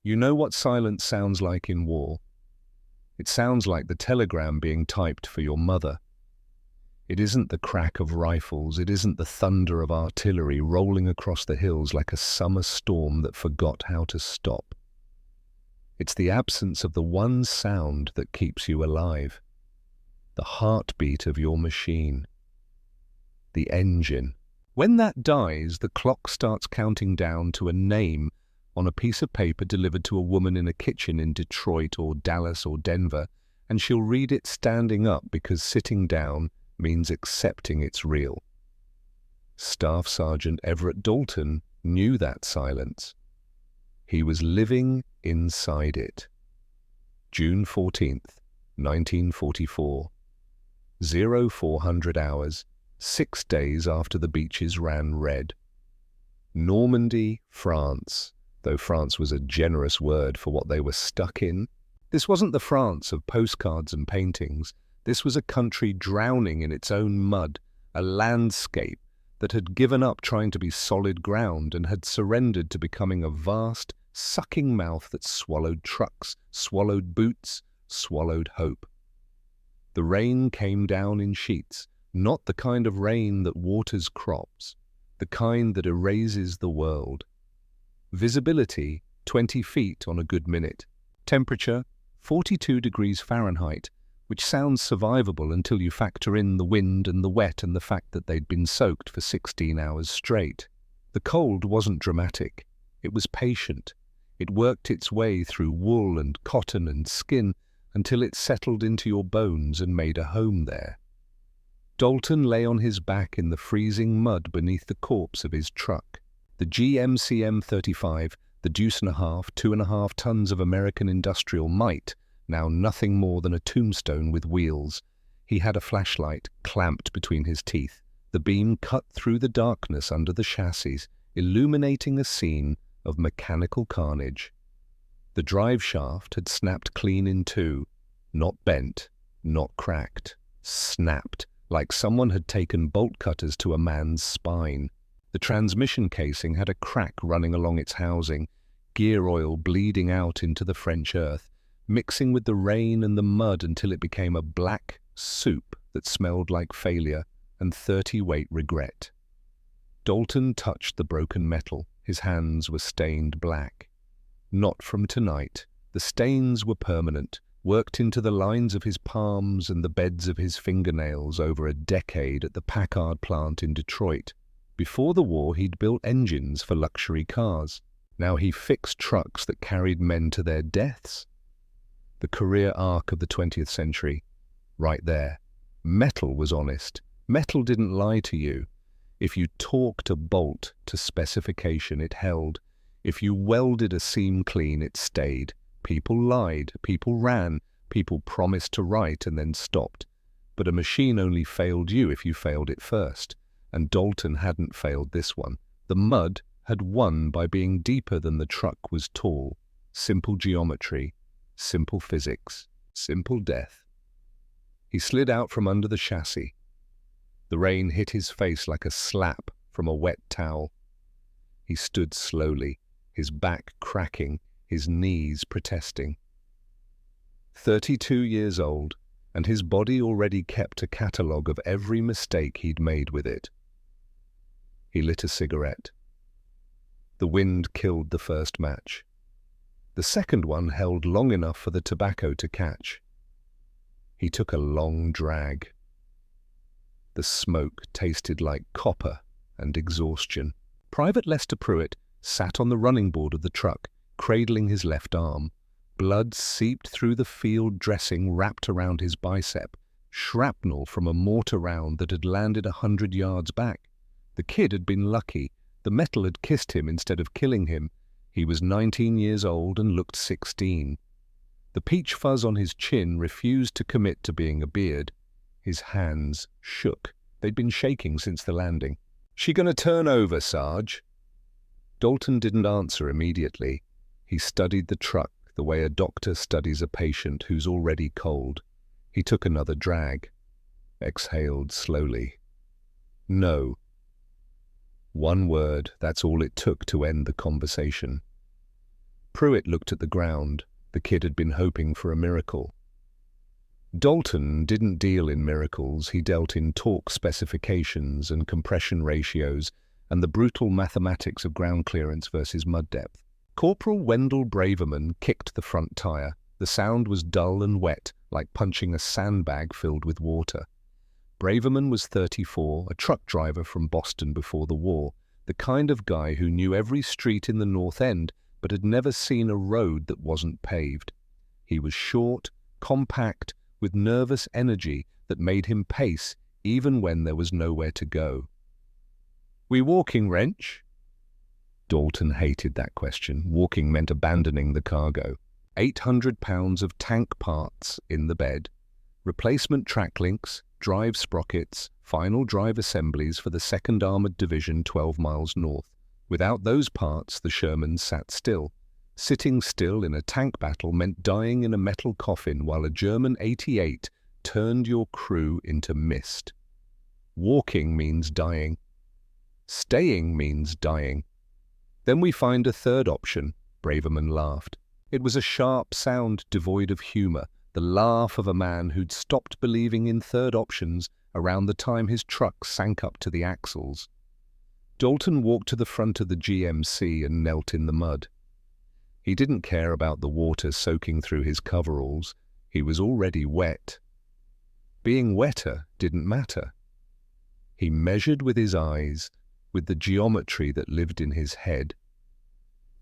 You know what silence sounds like in war? It sounds like the telegram being typed for your mother. It isn't the crack of rifles, it isn't the thunder of artillery rolling across the hills like a summer storm that forgot how to stop. It's the absence of the one sound that keeps you alive. The heartbeat of your machine. The engine. When that dies, the clock starts counting down to a name on a piece of paper delivered to a woman in a kitchen in Detroit or Dallas or Denver, and she'll read it standing up because sitting down means accepting it's real. Staff Sergeant Everett Dalton knew that silence. He was living inside it. June 14th, 1944. 0400 hours, 6 days after the beaches ran red. Normandy, France, though France was a generous word for what they were stuck in. This wasn't the France of postcards and paintings. This was a country drowning in its own mud, a landscape that had given up trying to be solid ground and had surrendered to becoming a vast, sucking mouth that swallowed trucks, swallowed boots, swallowed hope. The rain came down in sheets, not the kind of rain that waters crops, the kind that erases the world. Visibility, 20 feet on a good minute. Temperature, 42 degrees Fahrenheit, which sounds survivable until you factor in the wind and the wet and the fact that they'd been soaked for 16 hours straight. The cold wasn't dramatic. It was patient. It worked its way through wool and cotton and skin until it settled into your bones and made a home there. Dalton lay on his back in the freezing mud beneath the corpse of his truck. The GMC M35, the deuce and a half, 2.5 tons of American industrial might, now nothing more than a tombstone with wheels. He had a flashlight clamped between his teeth. The beam cut through the darkness under the chassis, illuminating a scene of mechanical carnage. The drive shaft had snapped clean in two, not bent, not cracked, snapped, like someone had taken bolt cutters to a man's spine. The transmission casing had a crack running along its housing, gear oil bleeding out into the French earth, mixing with the rain and the mud until it became a black soup that smelled like failure and 30-weight regret. Dalton touched the broken metal. His hands were stained black. Not from tonight. The stains were permanent, worked into the lines of his palms and the beds of his fingernails over a decade at the Packard plant in Detroit. Before the war, he'd built engines for luxury cars. Now he fixed trucks that carried men to their deaths. The career arc of the 20th century. Right there. Metal was honest. Metal didn't lie to you. If you torqued a bolt to specification, it held. If you welded a seam clean, it stayed. People lied, people ran, people promised to write and then stopped. But a machine only failed you if you failed it first. And Dalton hadn't failed this one. The mud had won by being deeper than the truck was tall. Simple geometry, simple physics, simple death. He slid out from under the chassis. The rain hit his face like a slap from a wet towel. He stood slowly, his back cracking, his knees protesting. 32 years old, and his body already kept a catalogue of every mistake he'd made with it. He lit a cigarette. The wind killed the first match. The second one held long enough for the tobacco to catch. He took a long drag. The smoke tasted like copper and exhaustion. Private Lester Pruitt sat on the running board of the truck, cradling his left arm. Blood seeped through the field dressing wrapped around his bicep, shrapnel from a mortar round that had landed 100 yards back. The kid had been lucky. The metal had kissed him instead of killing him. He was 19 years old and looked 16. The peach fuzz on his chin refused to commit to being a beard. His hands shook. They'd been shaking since the landing. "She gonna turn over, Sarge?" Dalton didn't answer immediately. He studied the truck the way a doctor studies a patient who's already cold. He took another drag. Exhaled slowly. No. One word, that's all it took to end the conversation. Pruitt looked at the ground. The kid had been hoping for a miracle. Dalton didn't deal in miracles, he dealt in torque specifications and compression ratios and the brutal mathematics of ground clearance versus mud depth. Corporal Wendell Braverman kicked the front tire. The sound was dull and wet, like punching a sandbag filled with water. Braverman was 34, a truck driver from Boston before the war, the kind of guy who knew every street in the North End but had never seen a road that wasn't paved. He was short, compact, with nervous energy that made him pace even when there was nowhere to go. "We walking, Wrench?" Dalton hated that question. Walking meant abandoning the cargo. 800 pounds of tank parts in the bed, replacement track links, drive sprockets, final drive assemblies for the 2nd Armoured Division 12 miles north. Without those parts, the Shermans sat still. Sitting still in a tank battle meant dying in a metal coffin while a German 88 turned your crew into mist. Walking means dying. Staying means dying. Then we find a third option, Braverman laughed. It was a sharp sound devoid of humour, the laugh of a man who'd stopped believing in third options around the time his truck sank up to the axles. Dalton walked to the front of the GMC and knelt in the mud. He didn't care about the water soaking through his coveralls. He was already wet. Being wetter didn't matter. He measured with his eyes, with the geometry that lived in his head.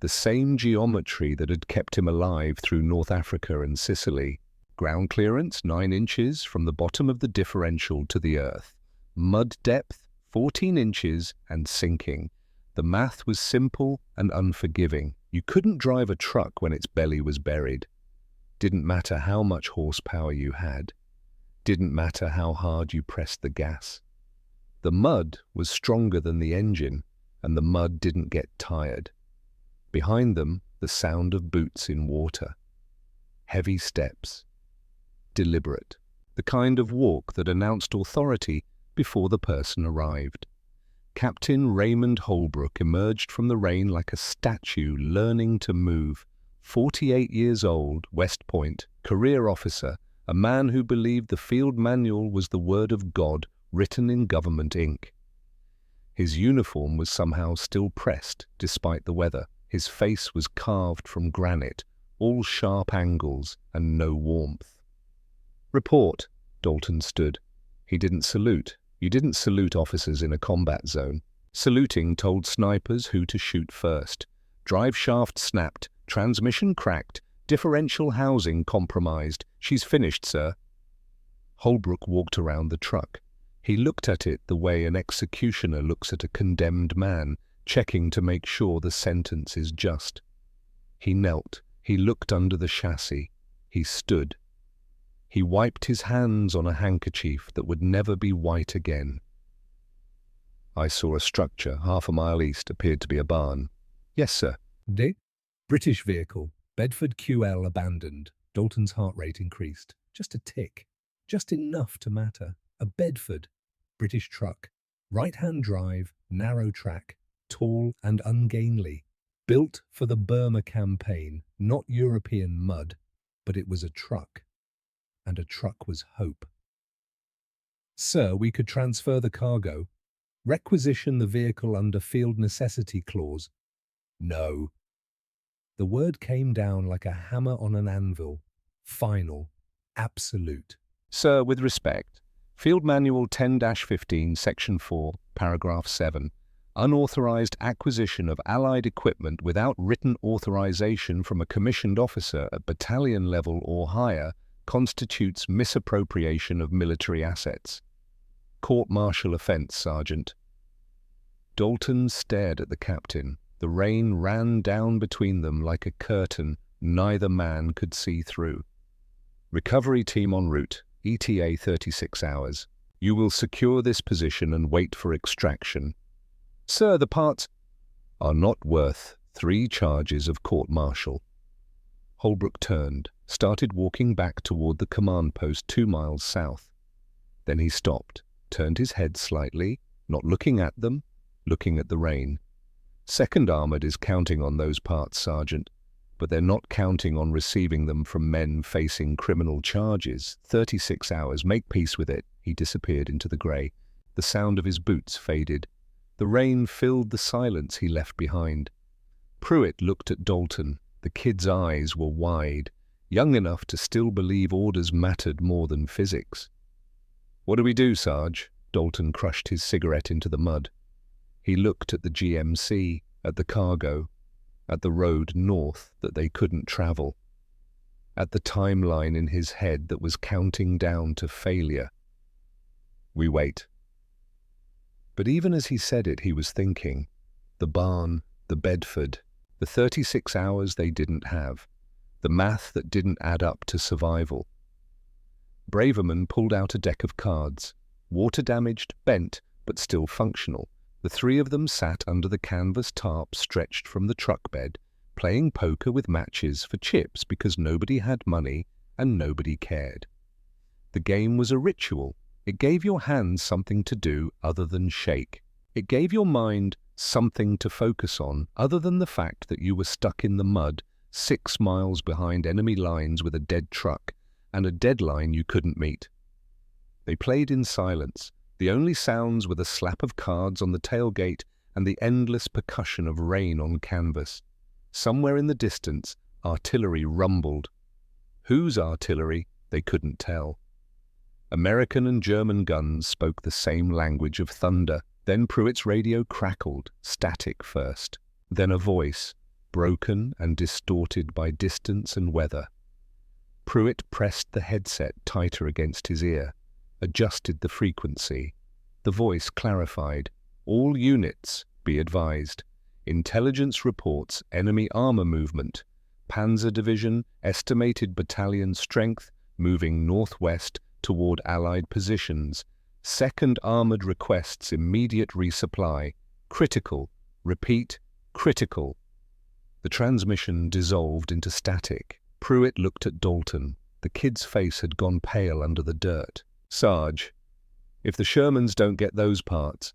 The same geometry that had kept him alive through North Africa and Sicily. Ground clearance, 9 inches from the bottom of the differential to the earth. Mud depth, 14 inches and sinking. The math was simple and unforgiving. You couldn't drive a truck when its belly was buried. Didn't matter how much horsepower you had. Didn't matter how hard you pressed the gas. The mud was stronger than the engine, and the mud didn't get tired. Behind them, the sound of boots in water. Heavy steps. Deliberate. The kind of walk that announced authority before the person arrived. Captain Raymond Holbrook emerged from the rain like a statue learning to move. 48 years old, West Point, career officer, a man who believed the field manual was the word of God written in government ink. His uniform was somehow still pressed, despite the weather. His face was carved from granite, all sharp angles and no warmth. "Report," Dalton stood. He didn't salute. You didn't salute officers in a combat zone. Saluting told snipers who to shoot first. Drive shaft snapped, transmission cracked, differential housing compromised. "She's finished, sir." Holbrook walked around the truck. He looked at it the way an executioner looks at a condemned man, checking to make sure the sentence is just. He knelt. He looked under the chassis. He stood. He wiped his hands on a handkerchief that would never be white again. "I saw a structure 1/2 mile east, appeared to be a barn." "Yes, sir." British vehicle, Bedford QL abandoned." Dalton's heart rate increased. Just a tick. Just enough to matter. A Bedford. British truck. Right-hand drive, narrow track, tall and ungainly. Built for the Burma campaign, not European mud, but it was a truck. And a truck was hope. "Sir, we could transfer the cargo. Requisition the vehicle under field necessity clause." "No." The word came down like a hammer on an anvil. Final. Absolute. "Sir, with respect, Field Manual 10-15, Section 4, Paragraph 7. Unauthorized acquisition of Allied equipment without written authorization from a commissioned officer at battalion level or higher constitutes misappropriation of military assets. Court-martial offense, Sergeant." Dalton stared at the captain. The rain ran down between them like a curtain neither man could see through. "Recovery team en route. ETA 36 hours. You will secure this position and wait for extraction." "Sir, the parts are not worth 3 charges of court-martial." Holbrook turned, started walking back toward the command post 2 miles south. Then he stopped, turned his head slightly, not looking at them, looking at the rain. "2nd Armoured is counting on those parts, Sergeant, but they're not counting on receiving them from men facing criminal charges. 36 hours, make peace with it. He disappeared into the grey. The sound of his boots faded. The rain filled the silence he left behind. Pruitt looked at Dalton. The kid's eyes were wide, young enough to still believe orders mattered more than physics. "What do we do, Sarge?" Dalton crushed his cigarette into the mud. He looked at the GMC, at the cargo, at the road north that they couldn't travel, at the timeline in his head that was counting down to failure. "We wait." But even as he said it, he was thinking. The barn, the Bedford, the 36 hours they didn't have, the math that didn't add up to survival. Braverman pulled out a deck of cards, water-damaged, bent, but still functional. The three of them sat under the canvas tarp stretched from the truck bed, playing poker with matches for chips because nobody had money and nobody cared. The game was a ritual. It gave your hands something to do other than shake. It gave your mind something to focus on other than the fact that you were stuck in the mud 6 miles behind enemy lines with a dead truck and a deadline you couldn't meet. They played in silence. The only sounds were the slap of cards on the tailgate and the endless percussion of rain on canvas. Somewhere in the distance, artillery rumbled. Whose artillery? They couldn't tell. American and German guns spoke the same language of thunder. Then Pruitt's radio crackled, static first. Then a voice, broken and distorted by distance and weather. Pruitt pressed the headset tighter against his ear, adjusted the frequency. The voice clarified. "All units, be advised. Intelligence reports enemy armor movement. Panzer Division, estimated battalion strength, moving northwest toward Allied positions. Second Armored requests immediate resupply. Critical. Repeat, critical." The transmission dissolved into static. Pruitt looked at Dalton. The kid's face had gone pale under the dirt. "Sarge, if the Shermans don't get those parts..."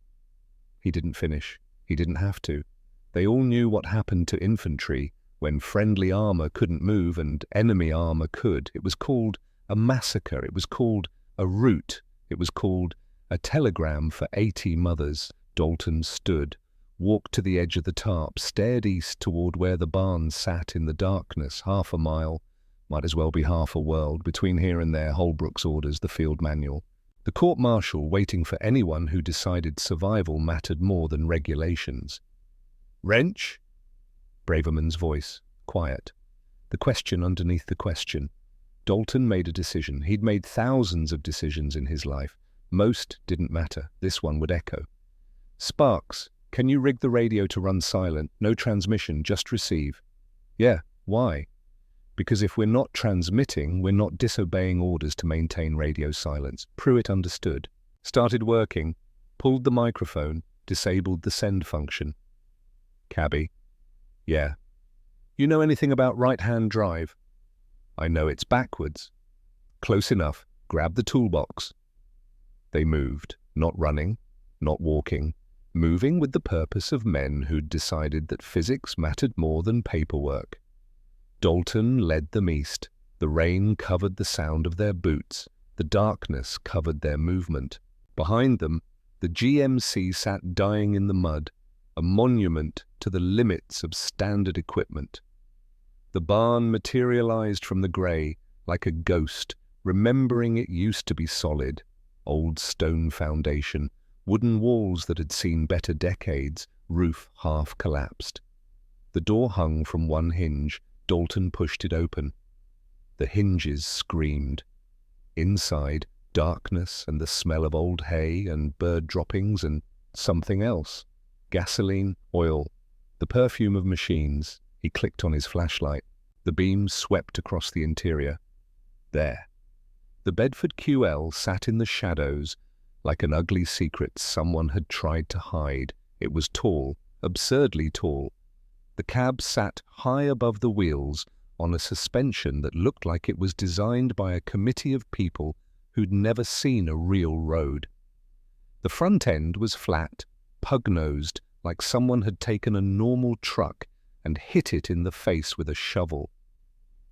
He didn't finish. He didn't have to. They all knew what happened to infantry when friendly armor couldn't move and enemy armor could. It was called a massacre. It was called a rout. It was called a telegram for 80 mothers. Dalton stood, walked to the edge of the tarp, stared east toward where the barn sat in the darkness, 1/2 a mile, might as well be half a world, between here and there, Holbrook's orders, the field manual. The court-martial waiting for anyone who decided survival mattered more than regulations. "Wrench?" Braverman's voice, quiet. The question underneath the question. Dalton made a decision. He'd made thousands of decisions in his life. Most didn't matter. This one would echo. "Sparks, can you rig the radio to run silent? No transmission, just receive." "Yeah, why?" "Because if we're not transmitting, we're not disobeying orders to maintain radio silence." Pruitt understood. Started working, pulled the microphone, disabled the send function. "Cabby." "Yeah." "You know anything about right-hand drive?" "I know it's backwards." "Close enough. Grab the toolbox." They moved, not running, not walking, moving with the purpose of men who'd decided that physics mattered more than paperwork. Dalton led them east. The rain covered the sound of their boots. The darkness covered their movement. Behind them, the GMC sat dying in the mud, a monument to the limits of standard equipment. The barn materialized from the grey like a ghost, remembering it used to be solid. Old stone foundation, wooden walls that had seen better decades, roof half collapsed. The door hung from one hinge. Dalton pushed it open. The hinges screamed. Inside, darkness and the smell of old hay and bird droppings and something else. Gasoline, oil, the perfume of machines. He clicked on his flashlight. The beams swept across the interior. There. The Bedford QL sat in the shadows like an ugly secret someone had tried to hide. It was tall, absurdly tall. The cab sat high above the wheels on a suspension that looked like it was designed by a committee of people who'd never seen a real road. The front end was flat, pug-nosed, like someone had taken a normal truck and hit it in the face with a shovel.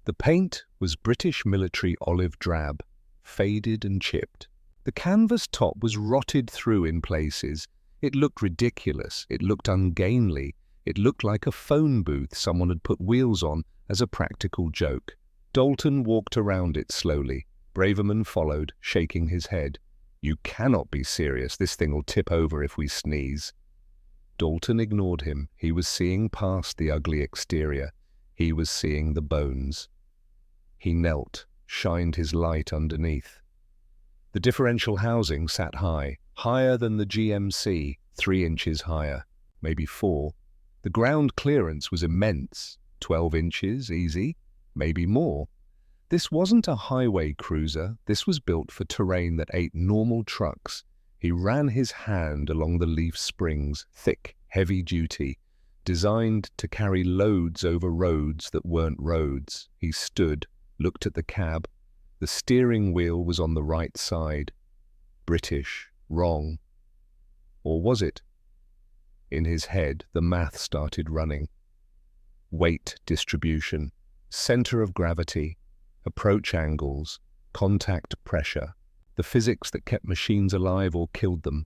The paint was British military olive drab, faded and chipped. The canvas top was rotted through in places. It looked ridiculous, it looked ungainly, it looked like a phone booth someone had put wheels on as a practical joke. Dalton walked around it slowly. Braverman followed, shaking his head. "You cannot be serious, this thing will tip over if we sneeze." Dalton ignored him. He was seeing past the ugly exterior. He was seeing the bones. He knelt, shined his light underneath. The differential housing sat high, higher than the GMC, 3 inches higher, maybe 4. The ground clearance was immense, 12 inches, easy, maybe more. This wasn't a highway cruiser, this was built for terrain that ate normal trucks. He ran his hand along the leaf springs, thick, heavy-duty, designed to carry loads over roads that weren't roads. He stood, looked at the cab. The steering wheel was on the right side. British, wrong. Or was it? In his head, the math started running. Weight distribution, center of gravity, approach angles, contact pressure, the physics that kept machines alive or killed them.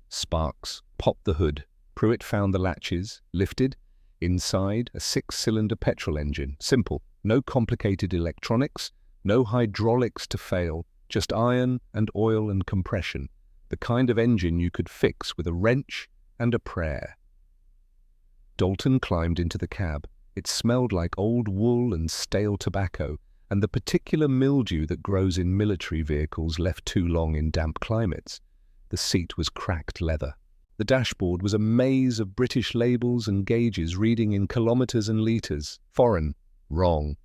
Sparks popped the hood. Pruitt found the latches, lifted. Inside, a 6-cylinder petrol engine. Simple, no complicated electronics, no hydraulics to fail, just iron and oil and compression, the kind of engine you could fix with a wrench and a prayer. Dalton climbed into the cab. It smelled like old wool and stale tobacco, and the particular mildew that grows in military vehicles left too long in damp climates. The seat was cracked leather. The dashboard was a maze of British labels and gauges reading in kilometers and liters. Foreign, wrong.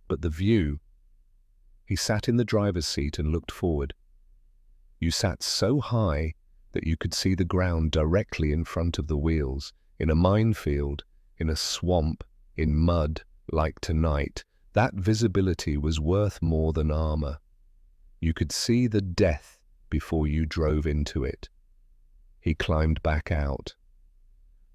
But the view. He sat in the driver's seat and looked forward. You sat so high that you could see the ground directly in front of the wheels, in a minefield, in a swamp, in mud, like tonight. That visibility was worth more than armor. You could see the death before you drove into it. He climbed back out.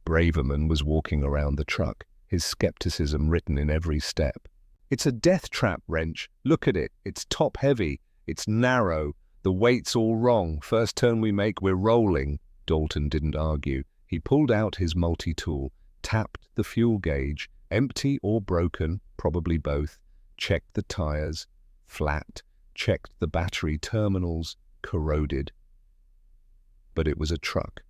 Braverman was walking around the truck, his skepticism written in every step. "It's a death trap wrench. Look at it. It's top-heavy. It's narrow. The weight's all wrong. First turn we make, we're rolling." Dalton didn't argue. He pulled out his multi-tool, tapped the fuel gauge, empty or broken, probably both, checked the tires, flat, checked the battery terminals, corroded. But it was a truck.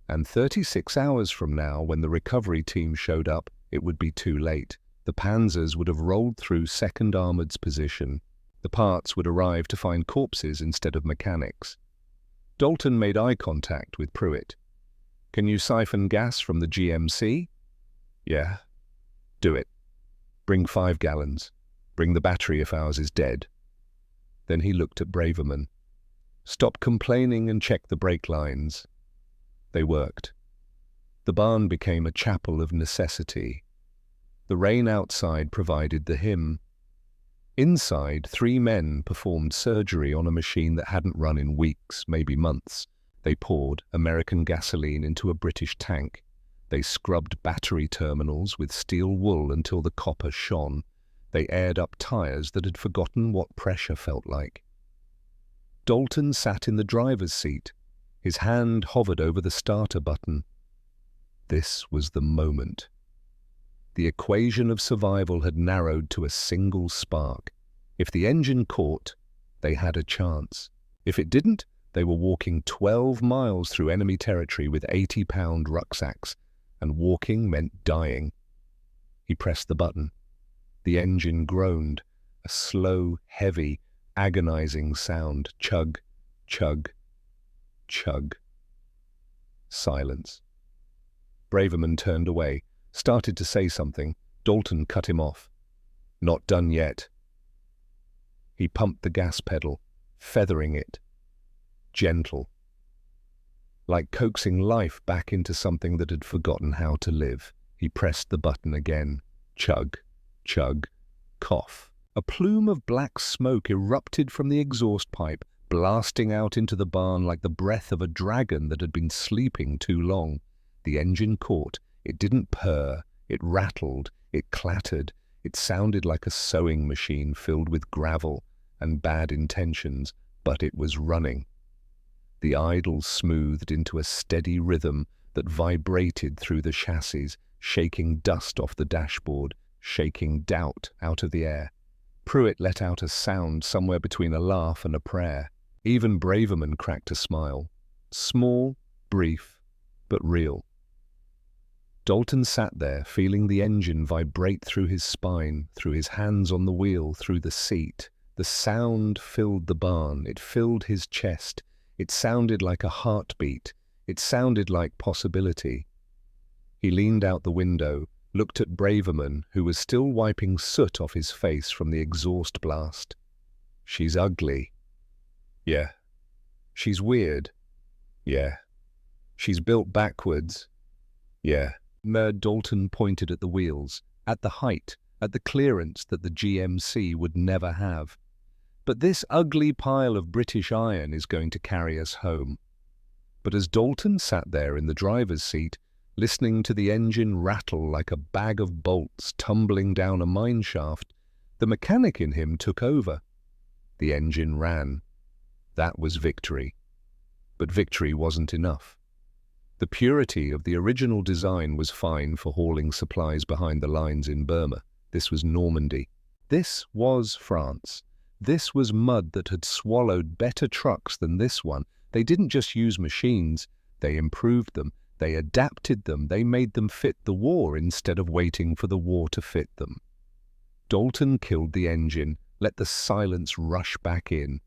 And 36 hours from now, when the recovery team showed up, it would be too late. The Panzers would have rolled through 2nd Armoured's position. The parts would arrive to find corpses instead of mechanics. Dalton made eye contact with Pruitt. "Can you siphon gas from the GMC?" "Yeah." "Do it. Bring 5 gallons. Bring the battery if ours is dead." Then he looked at Braverman. "Stop complaining and check the brake lines." They worked. The barn became a chapel of necessity. The rain outside provided the hymn. Inside, 3 men performed surgery on a machine that hadn't run in weeks, maybe months. They poured American gasoline into a British tank. They scrubbed battery terminals with steel wool until the copper shone. They aired up tires that had forgotten what pressure felt like. Dalton sat in the driver's seat. His hand hovered over the starter button. This was the moment. The equation of survival had narrowed to a single spark. If the engine caught, they had a chance. If it didn't, they were walking 12 miles through enemy territory with 80-pound rucksacks, and walking meant dying. He pressed the button. The engine groaned, a slow, heavy, agonizing sound. Chug, chug, chug. Silence. Braverman turned away, started to say something. Dalton cut him off. "Not done yet." He pumped the gas pedal, feathering it. Gentle. Like coaxing life back into something that had forgotten how to live. He pressed the button again. Chug, chug, cough. A plume of black smoke erupted from the exhaust pipe, blasting out into the barn like the breath of a dragon that had been sleeping too long. The engine caught. It didn't purr, it rattled, it clattered, it sounded like a sewing machine filled with gravel and bad intentions, but it was running. The idle smoothed into a steady rhythm that vibrated through the chassis, shaking dust off the dashboard, shaking doubt out of the air. Pruitt let out a sound somewhere between a laugh and a prayer. Even Braverman cracked a smile. Small, brief, but real. Dalton sat there, feeling the engine vibrate through his spine, through his hands on the wheel, through the seat. The sound filled the barn. It filled his chest. It sounded like a heartbeat. It sounded like possibility. He leaned out the window, looked at Braverman, who was still wiping soot off his face from the exhaust blast. She's ugly. Yeah. She's weird. Yeah. She's built backwards. Yeah. Dalton pointed at the wheels, at the height, at the clearance that the GMC would never have. But this ugly pile of British iron is going to carry us home. But as Dalton sat there in the driver's seat, listening to the engine rattle like a bag of bolts tumbling down a mine shaft, the mechanic in him took over. The engine ran. That was victory. But victory wasn't enough. The purity of the original design was fine for hauling supplies behind the lines in Burma. This was Normandy. This was France. This was mud that had swallowed better trucks than this one. They didn't just use machines, they improved them, they adapted them, they made them fit the war instead of waiting for the war to fit them. Dalton killed the engine, let the silence rush back in.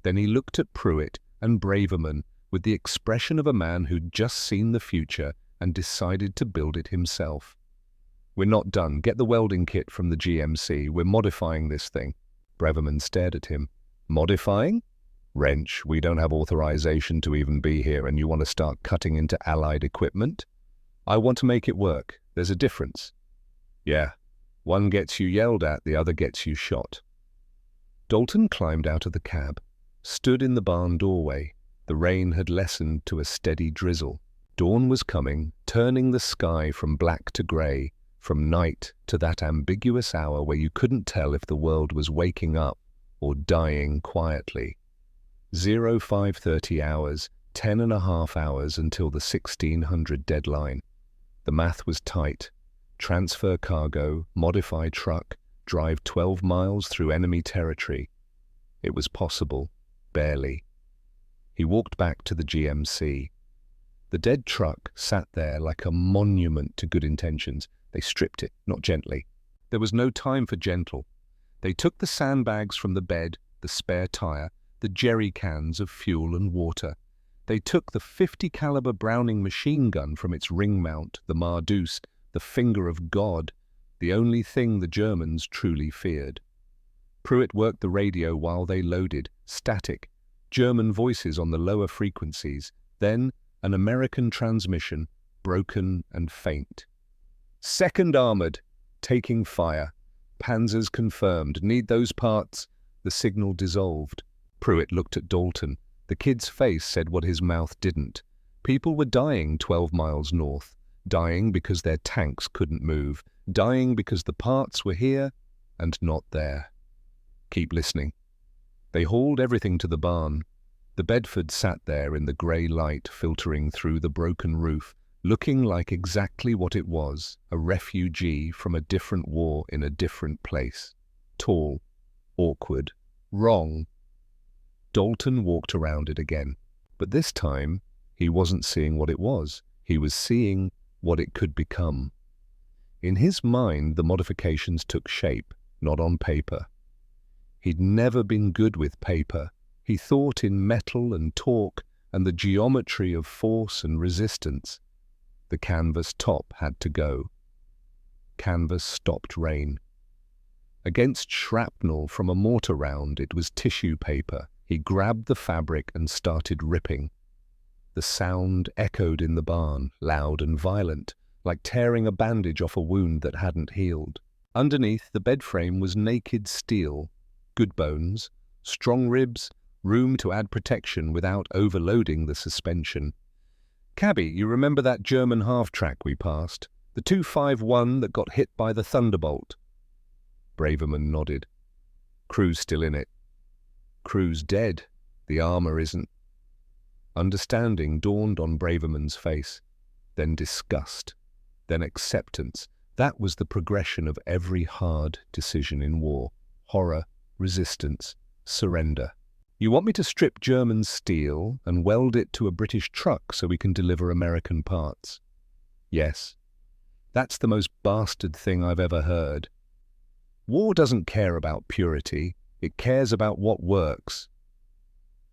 Then he looked at Pruitt and Braverman with the expression of a man who'd just seen the future and decided to build it himself. We're not done. Get the welding kit from the GMC. We're modifying this thing. Braverman stared at him. Modifying? Wrench, we don't have authorization to even be here, and you want to start cutting into Allied equipment? I want to make it work. There's a difference. Yeah. One gets you yelled at, the other gets you shot. Dalton climbed out of the cab, stood in the barn doorway. The rain had lessened to a steady drizzle. Dawn was coming, turning the sky from black to grey, from night to that ambiguous hour where you couldn't tell if the world was waking up or dying quietly. 0530 hours, 10.5 hours until the 1600 deadline. The math was tight. Transfer cargo, modify truck, drive 12 miles through enemy territory. It was possible, barely. He walked back to the GMC. The dead truck sat there like a monument to good intentions. They stripped it, not gently. There was no time for gentle. They took the sandbags from the bed, the spare tire, the jerry cans of fuel and water. They took the .50 caliber Browning machine gun from its ring mount, the Mardouse, the finger of God, the only thing the Germans truly feared. Pruitt worked the radio while they loaded, static, German voices on the lower frequencies, then an American transmission, broken and faint. Second armored, taking fire. Panzers confirmed. Need those parts. The signal dissolved. Pruitt looked at Dalton. The kid's face said what his mouth didn't. People were dying 12 miles north, dying because their tanks couldn't move, dying because the parts were here and not there. Keep listening. They hauled everything to the barn. The Bedford sat there in the grey light filtering through the broken roof, looking like exactly what it was, a refugee from a different war in a different place. Tall, awkward, wrong. Dalton walked around it again, but this time he wasn't seeing what it was. He was seeing what it could become. In his mind, the modifications took shape, not on paper. He'd never been good with paper. He thought in metal and torque and the geometry of force and resistance. The canvas top had to go. Canvas stopped rain. Against shrapnel from a mortar round, it was tissue paper. He grabbed the fabric and started ripping. The sound echoed in the barn, loud and violent, like tearing a bandage off a wound that hadn't healed. Underneath, the bed frame was naked steel, good bones, strong ribs, room to add protection without overloading the suspension. "Cabby, you remember that German half-track we passed? The 251 that got hit by the thunderbolt. Braverman nodded. Crew's still in it. Crew's dead. The armor isn't. Understanding dawned on Braverman's face, then disgust, then acceptance. That was the progression of every hard decision in war. Horror, resistance, surrender. You want me to strip German steel and weld it to a British truck so we can deliver American parts? Yes. That's the most bastard thing I've ever heard. War doesn't care about purity. It cares about what works.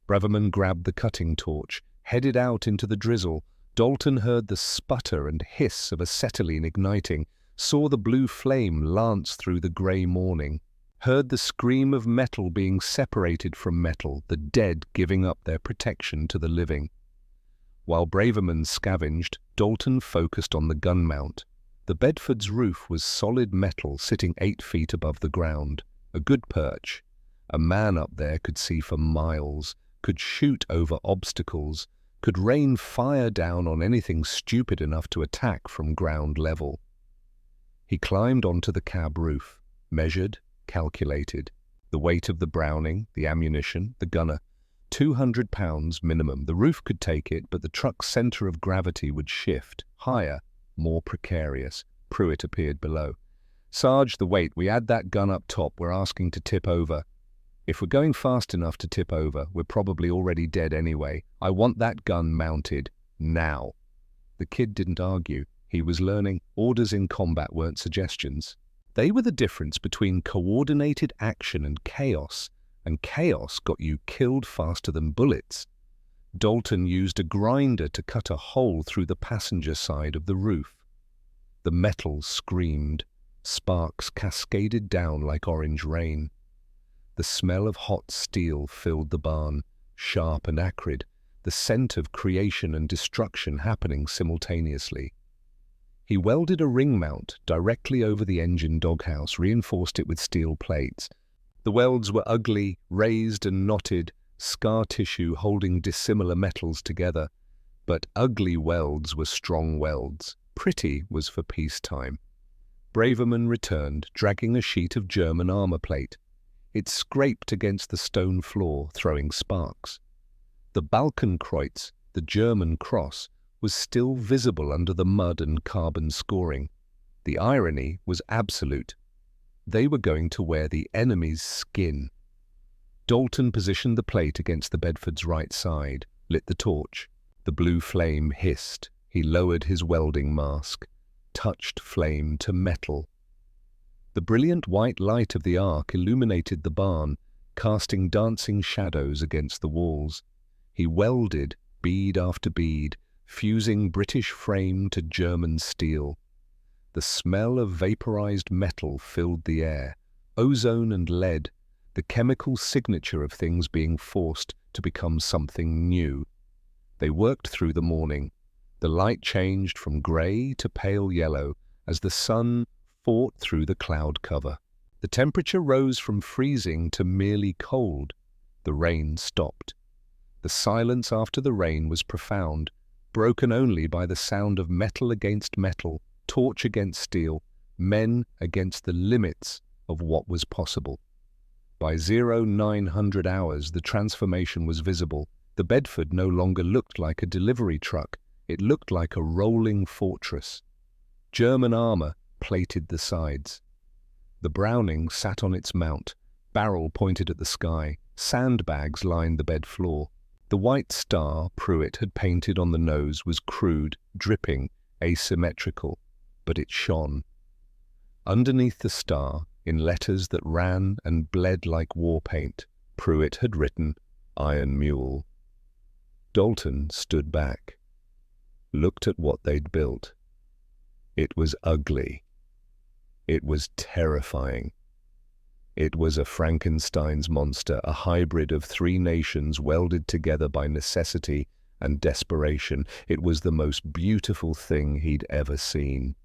Braverman grabbed the cutting torch, headed out into the drizzle. Dalton heard the sputter and hiss of acetylene igniting, saw the blue flame lance through the grey morning, heard the scream of metal being separated from metal, the dead giving up their protection to the living. While Braverman scavenged, Dalton focused on the gun mount. The Bedford's roof was solid metal sitting 8 feet above the ground, a good perch. A man up there could see for miles, could shoot over obstacles, could rain fire down on anything stupid enough to attack from ground level. He climbed onto the cab roof, measured, calculated. The weight of the Browning, the ammunition, the gunner. 200 pounds minimum. The roof could take it, but the truck's center of gravity would shift. Higher, more precarious. Pruitt appeared below. Sarge, the weight. We add that gun up top. We're asking to tip over. If we're going fast enough to tip over, we're probably already dead anyway. I want that gun mounted. Now. The kid didn't argue. He was learning. Orders in combat weren't suggestions. They were the difference between coordinated action and chaos got you killed faster than bullets. Dalton used a grinder to cut a hole through the passenger side of the roof. The metal screamed. Sparks cascaded down like orange rain. The smell of hot steel filled the barn, sharp and acrid, the scent of creation and destruction happening simultaneously. He welded a ring mount directly over the engine doghouse, reinforced it with steel plates. The welds were ugly, raised and knotted, scar tissue holding dissimilar metals together. But ugly welds were strong welds. Pretty was for peacetime. Braverman returned, dragging a sheet of German armor plate. It scraped against the stone floor, throwing sparks. The Balkenkreuz, the German cross, was still visible under the mud and carbon scoring. The irony was absolute. They were going to wear the enemy's skin. Dalton positioned the plate against the Bedford's right side, lit the torch. The blue flame hissed. He lowered his welding mask, touched flame to metal. The brilliant white light of the arc illuminated the barn, casting dancing shadows against the walls. He welded, bead after bead, fusing British frame to German steel. The smell of vaporized metal filled the air, ozone and lead, the chemical signature of things being forced to become something new. They worked through the morning. The light changed from grey to pale yellow as the sun fought through the cloud cover. The temperature rose from freezing to merely cold. The rain stopped. The silence after the rain was profound, broken only by the sound of metal against metal, torch against steel, men against the limits of what was possible. By 0900 hours, the transformation was visible. The Bedford no longer looked like a delivery truck. It looked like a rolling fortress. German armor plated the sides. The Browning sat on its mount, barrel pointed at the sky. Sandbags lined the bed floor. The white star Pruitt had painted on the nose was crude, dripping, asymmetrical, but it shone. Underneath the star, in letters that ran and bled like war paint, Pruitt had written, "Iron Mule." Dalton stood back, looked at what they'd built. It was ugly. It was terrifying. It was a Frankenstein's monster, a hybrid of 3 nations welded together by necessity and desperation. It was the most beautiful thing he'd ever seen.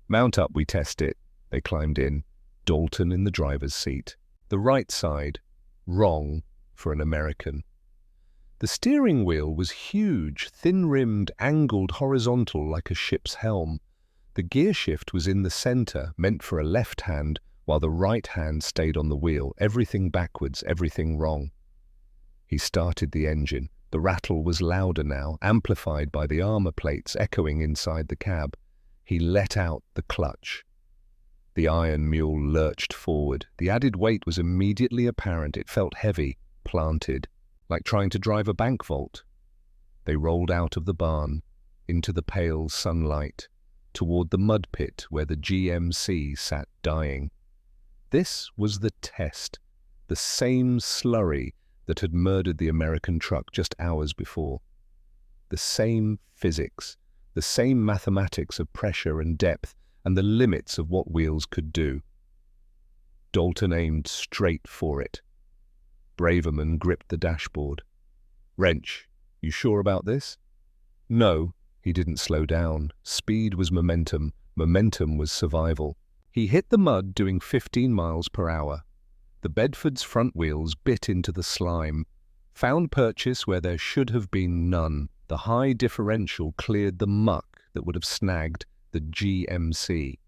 "Mount up, we test it." They climbed in, Dalton in the driver's seat. The right side, wrong for an American. The steering wheel was huge, thin-rimmed, angled horizontal like a ship's helm. The gear shift was in the center, meant for a left hand, while the right hand stayed on the wheel, everything backwards, everything wrong. He started the engine. The rattle was louder now, amplified by the armor plates echoing inside the cab. He let out the clutch. The iron mule lurched forward. The added weight was immediately apparent. It felt heavy, planted, like trying to drive a bank vault. They rolled out of the barn, into the pale sunlight, toward the mud pit where the GMC sat dying. This was the test, the same slurry that had murdered the American truck just hours before. The same physics, the same mathematics of pressure and depth and the limits of what wheels could do. Dalton aimed straight for it. Braverman gripped the dashboard. "Wrench, you sure about this?" "No." He didn't slow down. Speed was momentum. Momentum was survival. He hit the mud doing 15 miles per hour. The Bedford's front wheels bit into the slime. Found purchase where there should have been none. The high differential cleared the muck that would have snagged the GMC.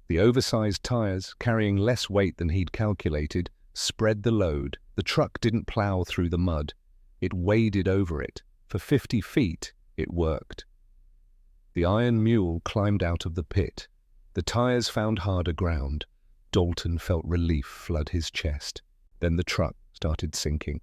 The oversized tires, carrying less weight than he'd calculated, spread the load. The truck didn't plow through the mud. It waded over it. For 50 feet, it worked. The iron mule climbed out of the pit. The tires found harder ground. Dalton felt relief flood his chest. Then the truck started sinking.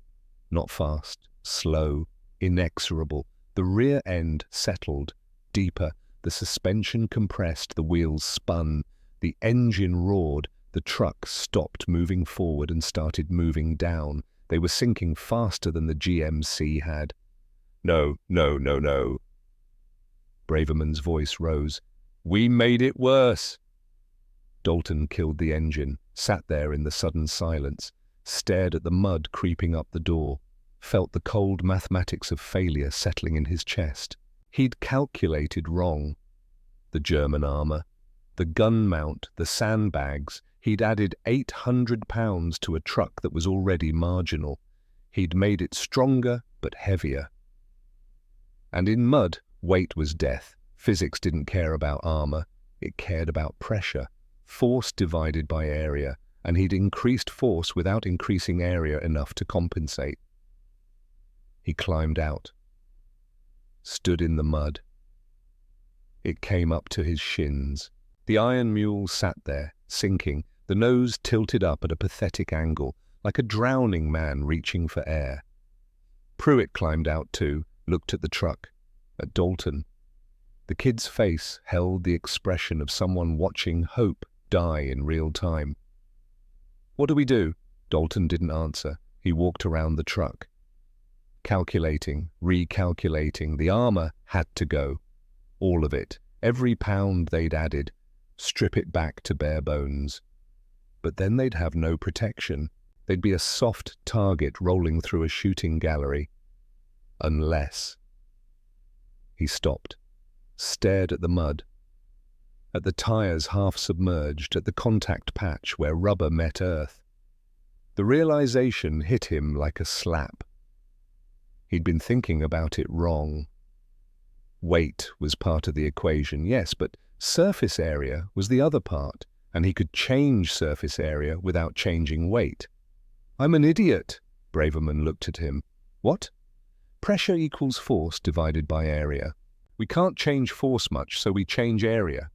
Not fast, slow, inexorable. The rear end settled, deeper. The suspension compressed, the wheels spun. The engine roared. The truck stopped moving forward and started moving down. They were sinking faster than the GMC had. "No, no, no, no." Braverman's voice rose. "We made it worse." Dalton killed the engine, sat there in the sudden silence, stared at the mud creeping up the door, felt the cold mathematics of failure settling in his chest. He'd calculated wrong. The German armor, the gun mount, the sandbags. He'd added 800 pounds to a truck that was already marginal. He'd made it stronger but heavier. And in mud, weight was death. Physics didn't care about armor. It cared about pressure. Force divided by area, and he'd increased force without increasing area enough to compensate. He climbed out, stood in the mud. It came up to his shins. The iron mule sat there, sinking, the nose tilted up at a pathetic angle, like a drowning man reaching for air. Pruitt climbed out too, looked at the truck, at Dalton. The kid's face held the expression of someone watching hope die in real time. "What do we do?" Dalton didn't answer. He walked around the truck. Calculating, recalculating. The armor had to go. All of it. Every pound they'd added. Strip it back to bare bones. But then they'd have no protection. They'd be a soft target rolling through a shooting gallery. Unless... He stopped, stared at the mud, at the tires half submerged, at the contact patch where rubber met earth. The realization hit him like a slap. He'd been thinking about it wrong. Weight was part of the equation, yes, but surface area was the other part, and he could change surface area without changing weight. "I'm an idiot." Braverman looked at him. "What?" "Pressure equals force divided by area. We can't change force much, so we change area."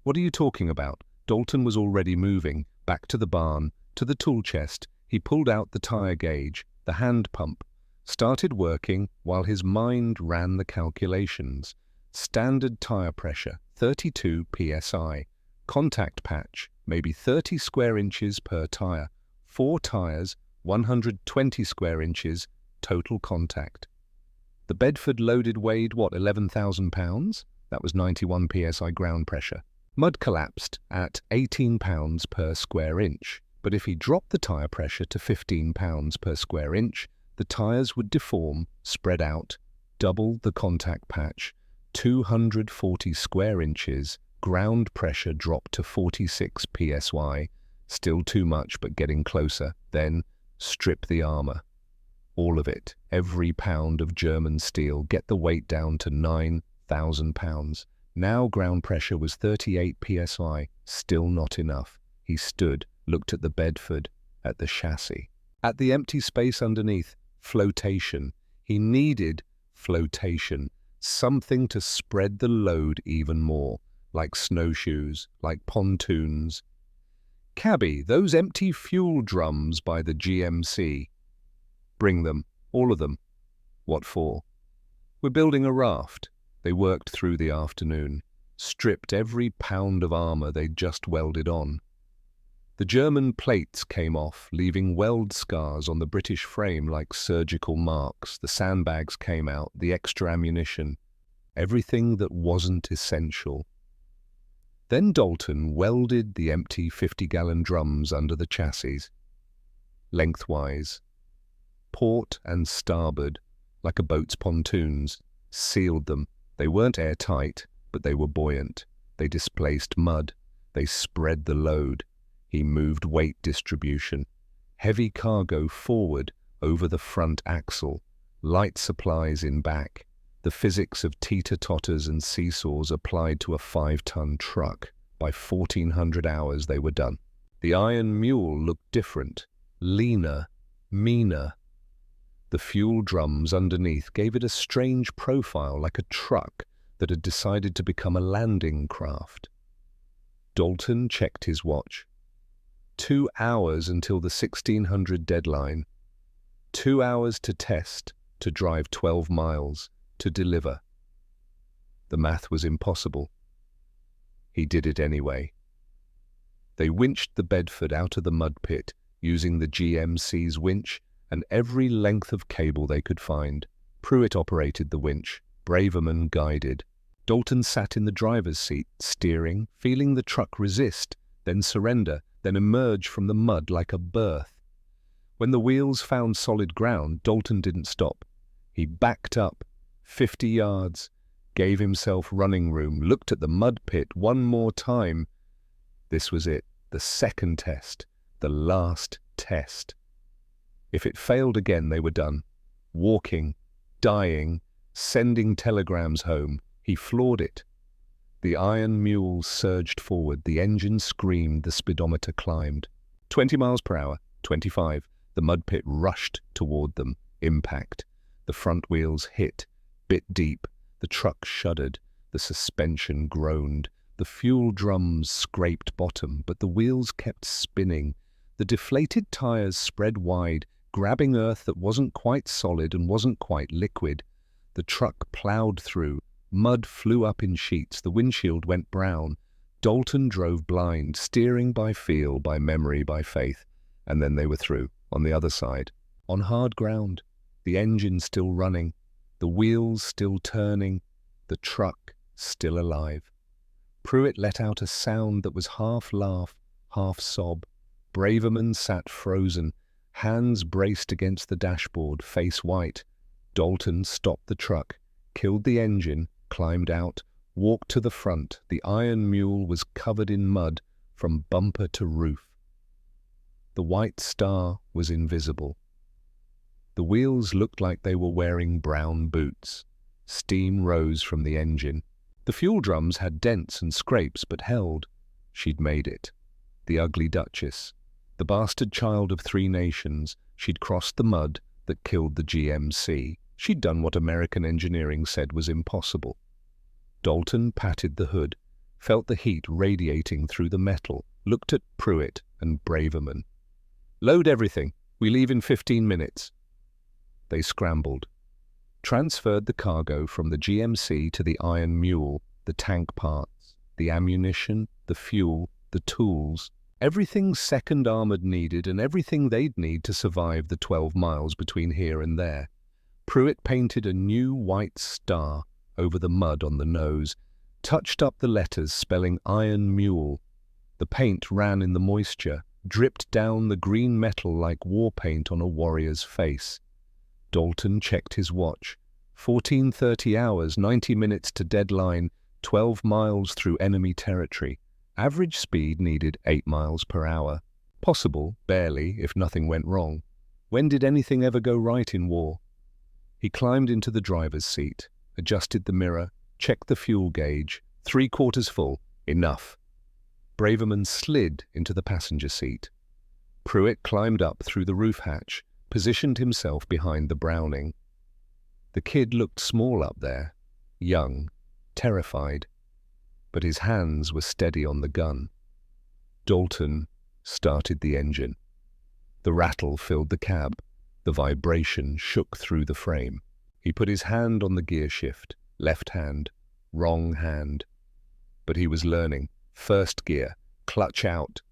"What are you talking about?" Dalton was already moving, back to the barn, to the tool chest. He pulled out the tire gauge, the hand pump, started working while his mind ran the calculations. Standard tire pressure, 32 psi. Contact patch, maybe 30 square inches per tire. 4 tires, 120 square inches, total contact. The Bedford loaded weighed, what, 11,000 pounds? That was 91 psi ground pressure. Mud collapsed at 18 pounds per square inch, but if he dropped the tire pressure to 15 pounds per square inch, the tires would deform, spread out, double the contact patch, 240 square inches, ground pressure dropped to 46 psi, still too much but getting closer, then strip the armor. All of it, every pound of German steel, get the weight down to 9,000 pounds. Now ground pressure was 38 psi, still not enough. He stood, looked at the Bedford, at the chassis. At the empty space underneath, flotation. He needed flotation, something to spread the load even more, like snowshoes, like pontoons. "Cabby, those empty fuel drums by the GMC. Bring them, all of them." "What for?" "We're building a raft." They worked through the afternoon, stripped every pound of armor they'd just welded on. The German plates came off, leaving weld scars on the British frame like surgical marks. The sandbags came out, the extra ammunition, everything that wasn't essential. Then Dalton welded the empty 50-gallon drums under the chassis, lengthwise, port and starboard, like a boat's pontoons, sealed them. They weren't airtight, but they were buoyant. They displaced mud. They spread the load. He moved weight distribution. Heavy cargo forward over the front axle, light supplies in back. The physics of teeter-totters and seesaws applied to a 5-ton truck. By 1400 hours they were done. The iron mule looked different, leaner, meaner. The fuel drums underneath gave it a strange profile, like a truck that had decided to become a landing craft. Dalton checked his watch. 2 hours until the 1600 deadline. 2 hours to test, to drive 12 miles, to deliver. The math was impossible. He did it anyway. They winched the Bedford out of the mud pit using the GMC's winch and every length of cable they could find. Pruitt operated the winch. Braverman guided. Dalton sat in the driver's seat, steering, feeling the truck resist, then surrender, then emerge from the mud like a berth. When the wheels found solid ground, Dalton didn't stop. He backed up, 50 yards, gave himself running room, looked at the mud pit one more time. This was it, the second test, the last test. If it failed again, they were done. Walking, dying, sending telegrams home. He floored it. The iron mule surged forward, the engine screamed, the speedometer climbed. 20 miles per hour, 25. The mud pit rushed toward them. Impact. The front wheels hit, bit deep. The truck shuddered. The suspension groaned. The fuel drums scraped bottom, but the wheels kept spinning. The deflated tires spread wide, grabbing earth that wasn't quite solid and wasn't quite liquid. The truck plowed through. Mud flew up in sheets. The windshield went brown. Dalton drove blind, steering by feel, by memory, by faith. And then they were through, on the other side, on hard ground. The engine still running, the wheels still turning, the truck still alive. Pruitt let out a sound that was half laugh, half sob. Braverman sat frozen, hands braced against the dashboard, face white. Dalton stopped the truck, killed the engine, climbed out, walked to the front. The iron mule was covered in mud from bumper to roof. The white star was invisible. The wheels looked like they were wearing brown boots. Steam rose from the engine. The fuel drums had dents and scrapes, but held. She'd made it. The ugly Duchess. The bastard child of 3 nations. She'd crossed the mud that killed the GMC. She'd done what American engineering said was impossible. Dalton patted the hood, felt the heat radiating through the metal, looked at Pruitt and Braverman. "Load everything. We leave in 15 minutes. They scrambled, transferred the cargo from the GMC to the iron mule, the tank parts, the ammunition, the fuel, the tools, everything Second Armored needed and everything they'd need to survive the 12 miles between here and there. Pruitt painted a new white star over the mud on the nose, touched up the letters spelling Iron Mule. The paint ran in the moisture, dripped down the green metal like war paint on a warrior's face. Dalton checked his watch. 14:30 hours, 90 minutes to deadline, 12 miles through enemy territory. Average speed needed 8 miles per hour. Possible, barely, if nothing went wrong. When did anything ever go right in war? He climbed into the driver's seat, adjusted the mirror, checked the fuel gauge, 3/4 full. Enough. Braverman slid into the passenger seat. Pruitt climbed up through the roof hatch, positioned himself behind the Browning. The kid looked small up there, young, terrified, but his hands were steady on the gun. Dalton started the engine. The rattle filled the cab. The vibration shook through the frame. He put his hand on the gear shift, left hand, wrong hand. But he was learning. First gear, clutch out.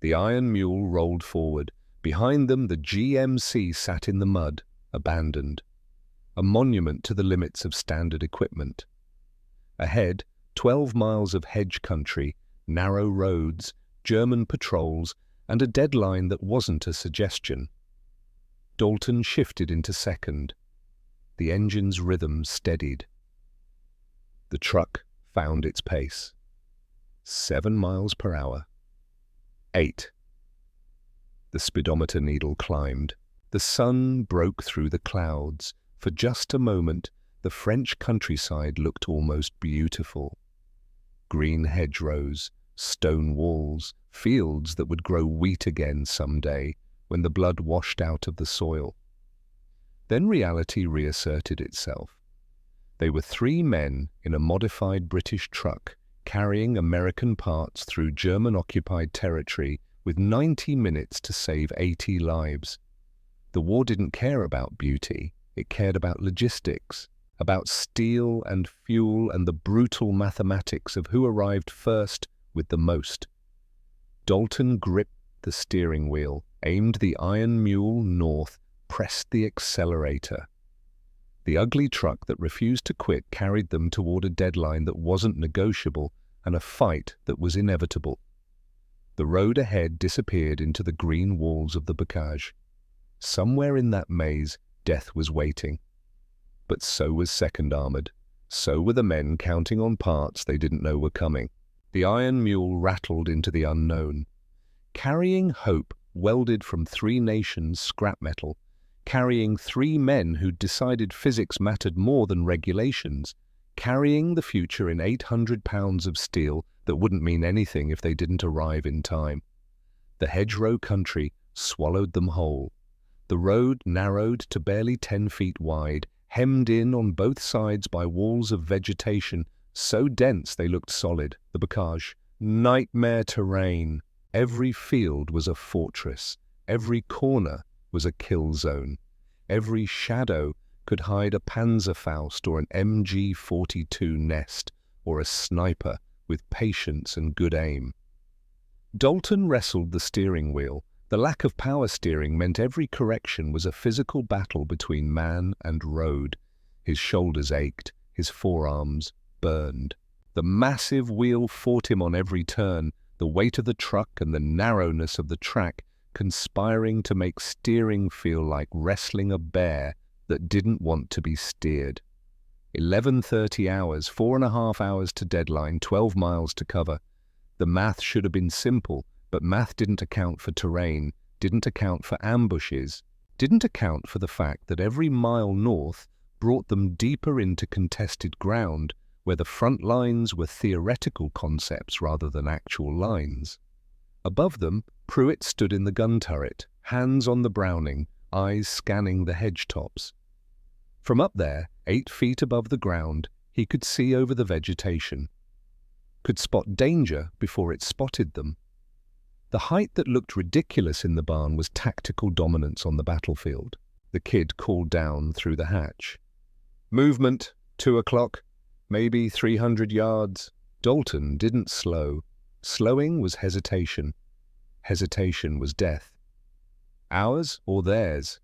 The iron mule rolled forward. Behind them, the GMC sat in the mud, abandoned, a monument to the limits of standard equipment. Ahead, 12 miles of hedge country, narrow roads, German patrols, and a deadline that wasn't a suggestion. Dalton shifted into second. The engine's rhythm steadied. The truck found its pace. 7 miles per hour. 8. The speedometer needle climbed. The sun broke through the clouds. For just a moment, the French countryside looked almost beautiful. Green hedgerows, stone walls, fields that would grow wheat again someday when the blood washed out of the soil. Then reality reasserted itself. They were 3 men in a modified British truck carrying American parts through German-occupied territory with 90 minutes to save 80 lives. The war didn't care about beauty, it cared about logistics, about steel and fuel and the brutal mathematics of who arrived first with the most. Dalton gripped the steering wheel, aimed the iron mule north, pressed the accelerator. The ugly truck that refused to quit carried them toward a deadline that wasn't negotiable and a fight that was inevitable. The road ahead disappeared into the green walls of the bocage. Somewhere in that maze, death was waiting. But so was Second Armored. So were the men counting on parts they didn't know were coming. The iron mule rattled into the unknown. Carrying hope welded from 3 nations' scrap metal, carrying 3 men who'd decided physics mattered more than regulations, carrying the future in 800 pounds of steel that wouldn't mean anything if they didn't arrive in time. The hedgerow country swallowed them whole. The road narrowed to barely 10 feet wide, hemmed in on both sides by walls of vegetation so dense they looked solid. The bocage, nightmare terrain. Every field was a fortress. Every corner was a kill zone. Every shadow could hide a Panzerfaust or an MG-42 nest, or a sniper with patience and good aim. Dalton wrestled the steering wheel. The lack of power steering meant every correction was a physical battle between man and road. His shoulders ached, his forearms burned. The massive wheel fought him on every turn, the weight of the truck and the narrowness of the track conspiring to make steering feel like wrestling a bear that didn't want to be steered. 11:30 hours, 4.5 hours to deadline, 12 miles to cover. The math should have been simple, but math didn't account for terrain, didn't account for ambushes, didn't account for the fact that every mile north brought them deeper into contested ground, where the front lines were theoretical concepts rather than actual lines. Above them, Pruitt stood in the gun turret, hands on the Browning, eyes scanning the hedge tops. From up there, 8 feet above the ground, he could see over the vegetation, could spot danger before it spotted them. The height that looked ridiculous in the barn was tactical dominance on the battlefield. The kid called down through the hatch. Movement, 2 o'clock, maybe 300 yards. Dalton didn't slow. Slowing was hesitation. Hesitation was death. Ours or theirs?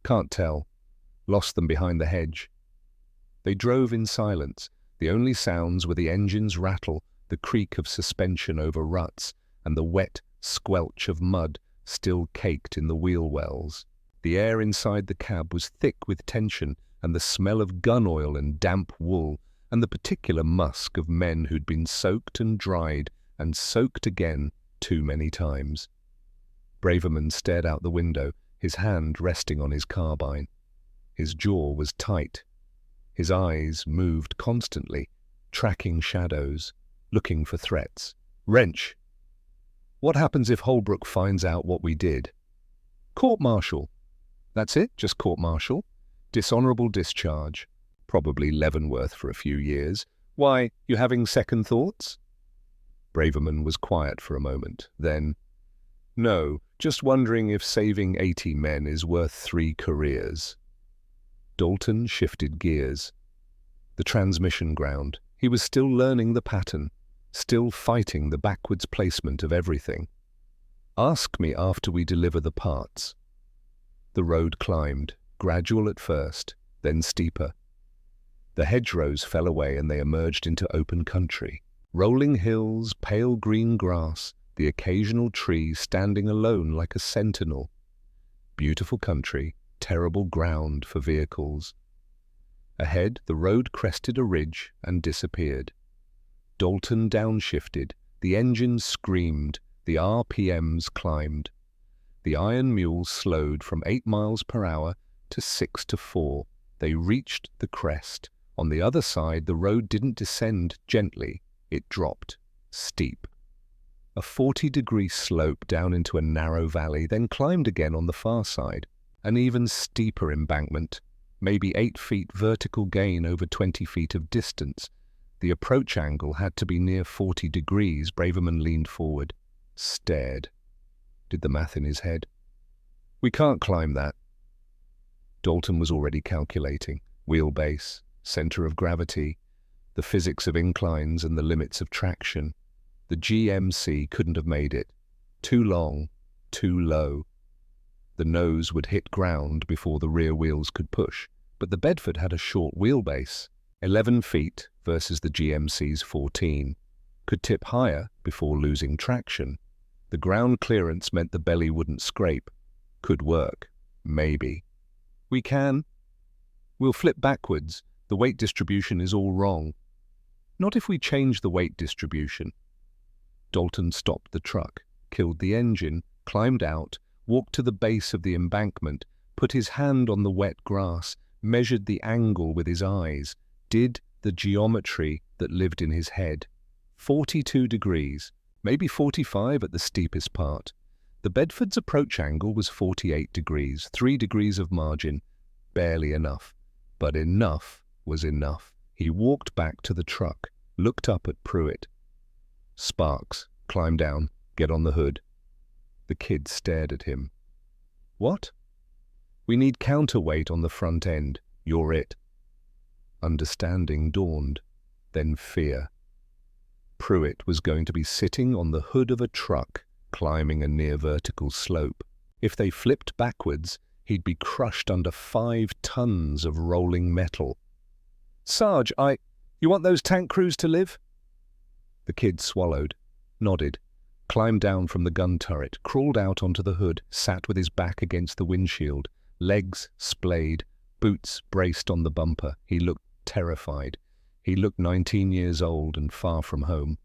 Can't tell. Lost them behind the hedge. They drove in silence. The only sounds were the engine's rattle, the creak of suspension over ruts, and the wet squelch of mud still caked in the wheel wells. The air inside the cab was thick with tension and the smell of gun oil and damp wool, and the particular musk of men who'd been soaked and dried and soaked again too many times. Braverman stared out the window, his hand resting on his carbine. His jaw was tight. His eyes moved constantly. tracking shadows, looking for threats. Wrench. What happens if Holbrook finds out what we did? Court-martial. That's it, just court-martial. Dishonourable discharge. Probably Leavenworth for a few years. Why, you having second thoughts? Braverman was quiet for a moment. Then, no, just wondering if saving 80 men is worth 3 careers. Dalton shifted gears. The transmission ground. He was still learning the pattern, still fighting the backwards placement of everything. Ask me after we deliver the parts. The road climbed, gradual at first, then steeper. The hedgerows fell away and they emerged into open country. Rolling hills, pale green grass, the occasional tree standing alone like a sentinel. Beautiful country, terrible ground for vehicles. Ahead, the road crested a ridge and disappeared. Dalton downshifted, the engines screamed, the RPMs climbed. The iron mule slowed from 8 miles per hour to 6 to 4. They reached the crest. On the other side, the road didn't descend gently. It dropped, steep. A 40-degree slope down into a narrow valley, then climbed again on the far side. An even steeper embankment, maybe 8 feet vertical gain over 20 feet of distance. The approach angle had to be near 40 degrees. Braverman leaned forward, stared. Did the math in his head. We can't climb that. Dalton was already calculating. Wheelbase, center of gravity, the physics of inclines and the limits of traction. The GMC couldn't have made it. Too long, too low. The nose would hit ground before the rear wheels could push. But the Bedford had a short wheelbase, 11 feet versus the GMC's 14. Could tip higher before losing traction. The ground clearance meant the belly wouldn't scrape. Could work. Maybe. We can. We'll flip backwards. The weight distribution is all wrong. Not if we change the weight distribution. Dalton stopped the truck, killed the engine, climbed out, walked to the base of the embankment, put his hand on the wet grass, measured the angle with his eyes, did the geometry that lived in his head. 42 degrees. Maybe 45 at the steepest part. The Bedford's approach angle was 48 degrees, 3 degrees of margin. Barely enough. But enough was enough. He walked back to the truck, looked up at Pruitt. Sparks, climb down, get on the hood. The kid stared at him. What? We need counterweight on the front end. You're it. Understanding dawned, then fear. Pruitt was going to be sitting on the hood of a truck, climbing a near-vertical slope. If they flipped backwards, he'd be crushed under 5 tons of rolling metal. Sarge, you want those tank crews to live? The kid swallowed, nodded, climbed down from the gun turret, crawled out onto the hood, sat with his back against the windshield, legs splayed, boots braced on the bumper. He looked terrified. He looked 19 years old and far from home.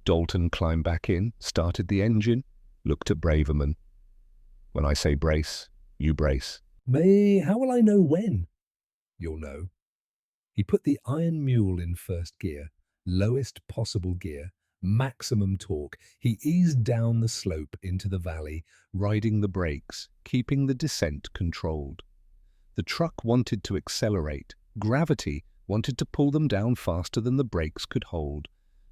Dalton climbed back in, started the engine, looked at Braverman. When I say brace, you brace. How will I know when? You'll know. He put the iron mule in first gear, lowest possible gear, maximum torque. He eased down the slope into the valley, Riding the brakes, keeping the descent controlled. The truck wanted to accelerate. Gravity wanted to pull them down faster than the brakes could hold.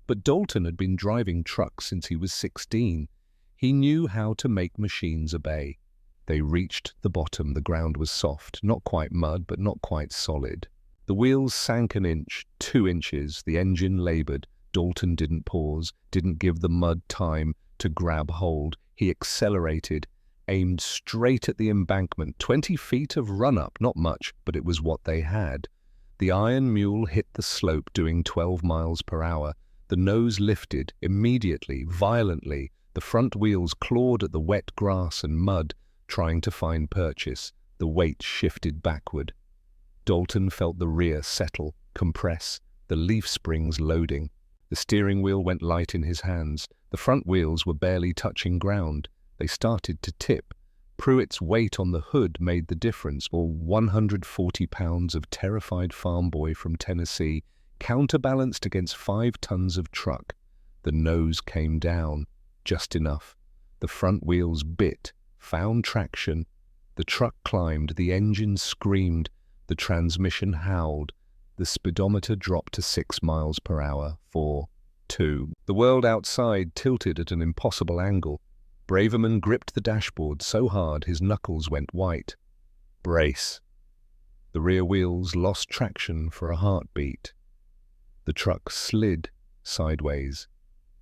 But Dalton had been driving trucks since he was 16. He knew how to make machines obey. They reached the bottom. The ground was soft, not quite mud, but not quite solid. The wheels sank an inch, 2 inches. The engine labored. Dalton didn't pause, didn't give the mud time to grab hold. He accelerated, aimed straight at the embankment. 20 feet of run-up, not much, but it was what they had. The iron mule hit the slope doing 12 miles per hour. The nose lifted, immediately, violently. The front wheels clawed at the wet grass and mud, trying to find purchase. The weight shifted backward. Dalton felt the rear settle, compress, the leaf springs loading. The steering wheel went light in his hands. The front wheels were barely touching ground. They started to tip. Pruitt's weight on the hood made the difference, or 140 pounds of terrified farm boy from Tennessee counterbalanced against 5 tons of truck. The nose came down, just enough. The front wheels bit, found traction. The truck climbed, the engine screamed, the transmission howled. The speedometer dropped to 6 miles per hour. 4, 2. The world outside tilted at an impossible angle. Braverman gripped the dashboard so hard his knuckles went white. Brace. The rear wheels lost traction for a heartbeat. The truck slid sideways,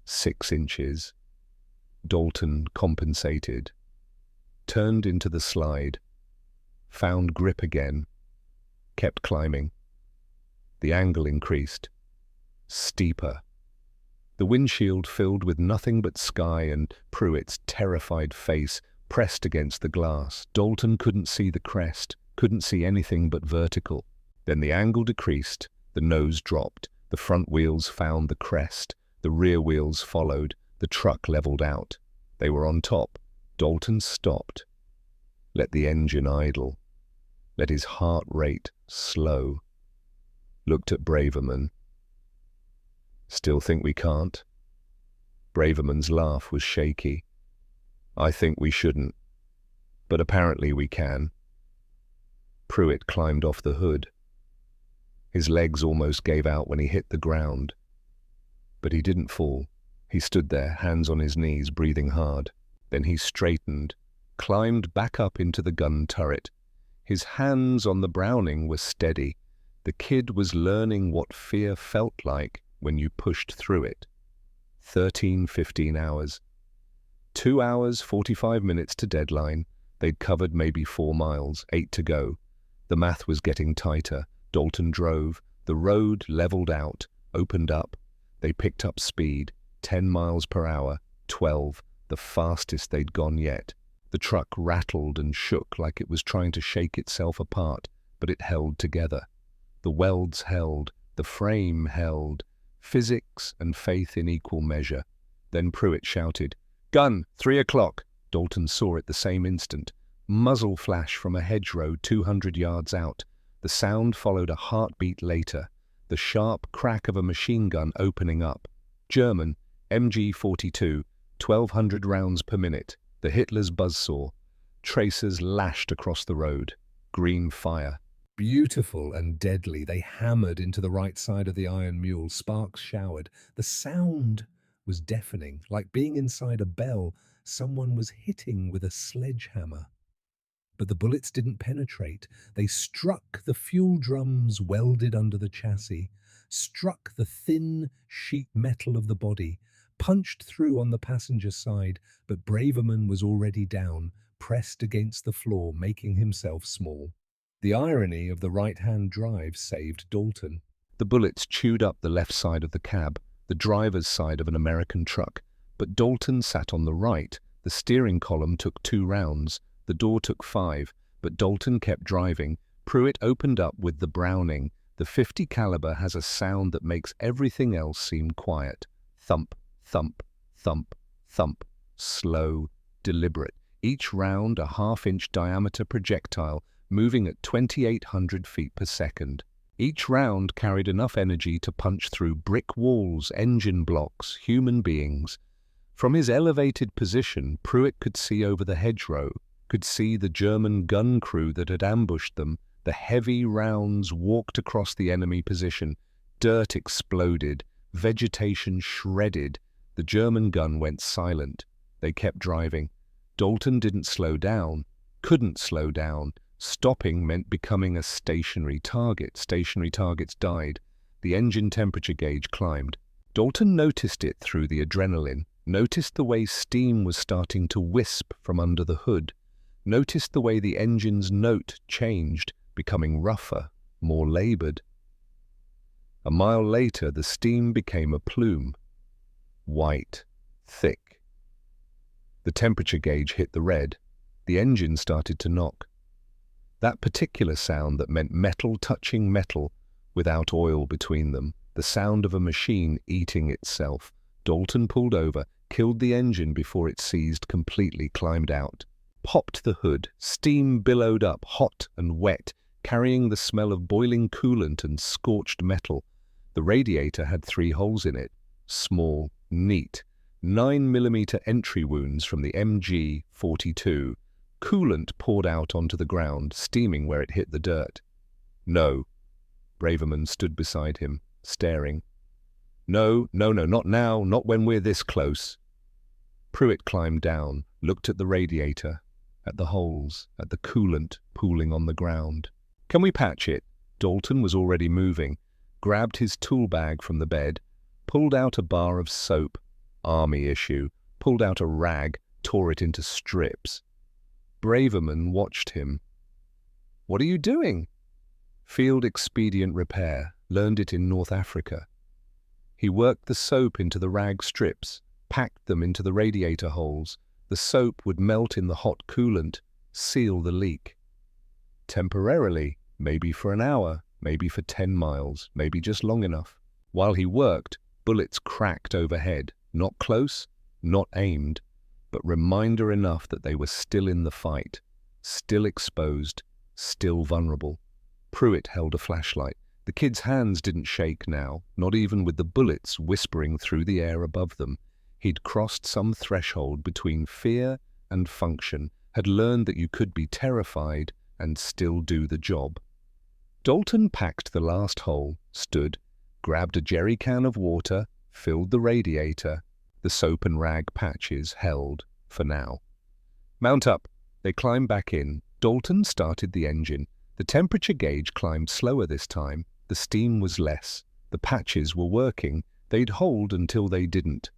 6 inches. Dalton compensated, turned into the slide, found grip again, kept climbing. The angle increased, steeper. The windshield filled with nothing but sky and Pruitt's terrified face pressed against the glass. Dalton couldn't see the crest, couldn't see anything but vertical. Then the angle decreased, the nose dropped, the front wheels found the crest, the rear wheels followed, the truck leveled out. They were on top. Dalton stopped. Let the engine idle. Let his heart rate slow. Looked at Braverman. Still think we can't? Braverman's laugh was shaky. I think we shouldn't, but apparently we can. Pruitt climbed off the hood. His legs almost gave out when he hit the ground. But he didn't fall. He stood there, hands on his knees, breathing hard. Then he straightened, climbed back up into the gun turret. His hands on the Browning were steady. The kid was learning what fear felt like when you pushed through it. 15 hours. 2 hours, 45 minutes to deadline. They'd covered maybe 4 miles, 8 to go. The math was getting tighter. Dalton drove. The road leveled out, opened up. They picked up speed, 10 miles per hour, 12, the fastest they'd gone yet. The truck rattled and shook like it was trying to shake itself apart, but it held together. The welds held, the frame held, physics and faith in equal measure. Then Pruitt shouted, "Gun, 3 o'clock!" Dalton saw it the same instant. Muzzle flash from a hedgerow 200 yards out. The sound followed a heartbeat later, the sharp crack of a machine gun opening up. German, MG-42, 1,200 rounds per minute. The Hitler's buzzsaw. Tracers lashed across the road. Green fire. Beautiful and deadly, they hammered into the right side of the iron mule. Sparks showered. The sound was deafening, like being inside a bell someone was hitting with a sledgehammer. But the bullets didn't penetrate. They struck the fuel drums welded under the chassis, struck the thin sheet metal of the body, punched through on the passenger side, but Braverman was already down, pressed against the floor, making himself small. The irony of the right-hand drive saved Dalton. The bullets chewed up the left side of the cab, the driver's side of an American truck, but Dalton sat on the right. The steering column took 2 rounds. The door took 5, but Dalton kept driving. Pruitt opened up with the Browning. The .50 caliber has a sound that makes everything else seem quiet. Thump, thump, thump, thump. Slow, deliberate. Each round a half-inch diameter projectile moving at 2,800 feet per second. Each round carried enough energy to punch through brick walls, engine blocks, human beings. From his elevated position, Pruitt could see over the hedgerow, could see the German gun crew that had ambushed them. The heavy rounds walked across the enemy position. Dirt exploded, vegetation shredded. The German gun went silent. They kept driving. Dalton didn't slow down, couldn't slow down. Stopping meant becoming a stationary target. Stationary targets died. The engine temperature gauge climbed. Dalton noticed it through the adrenaline, noticed the way steam was starting to wisp from under the hood, noticed the way the engine's note changed, becoming rougher, more labored. A mile later, the steam became a plume. White, thick. The temperature gauge hit the red. The engine started to knock. That particular sound that meant metal touching metal without oil between them, the sound of a machine eating itself. Dalton pulled over, killed the engine before it seized completely, climbed out. Popped the hood. Steam billowed up, hot and wet, carrying the smell of boiling coolant and scorched metal. The radiator had 3 holes in it, small, neat, 9mm entry wounds from the MG-42. Coolant poured out onto the ground, steaming where it hit the dirt. No. Braverman stood beside him, staring. No, not now, not when we're this close. Pruitt climbed down, looked at the radiator, at the holes, at the coolant pooling on the ground. Can we patch it? Dalton was already moving, grabbed his tool bag from the bed, pulled out a bar of soap, army issue, pulled out a rag, tore it into strips. Braverman watched him. What are you doing? Field expedient repair, learned it in North Africa. He worked the soap into the rag strips, packed them into the radiator holes. The soap would melt in the hot coolant, seal the leak. Temporarily, maybe for an hour, maybe for 10 miles, maybe just long enough. While he worked, bullets cracked overhead, not close, not aimed, but reminder enough that they were still in the fight, still exposed, still vulnerable. Pruitt held a flashlight. The kid's hands didn't shake now, not even with the bullets whispering through the air above them. He'd crossed some threshold between fear and function, had learned that you could be terrified and still do the job. Dalton packed the last hole, stood, grabbed a jerry can of water, filled the radiator. The soap and rag patches held, for now. Mount up. They climbed back in. Dalton started the engine. The temperature gauge climbed slower this time. The steam was less. The patches were working. They'd hold until they didn't.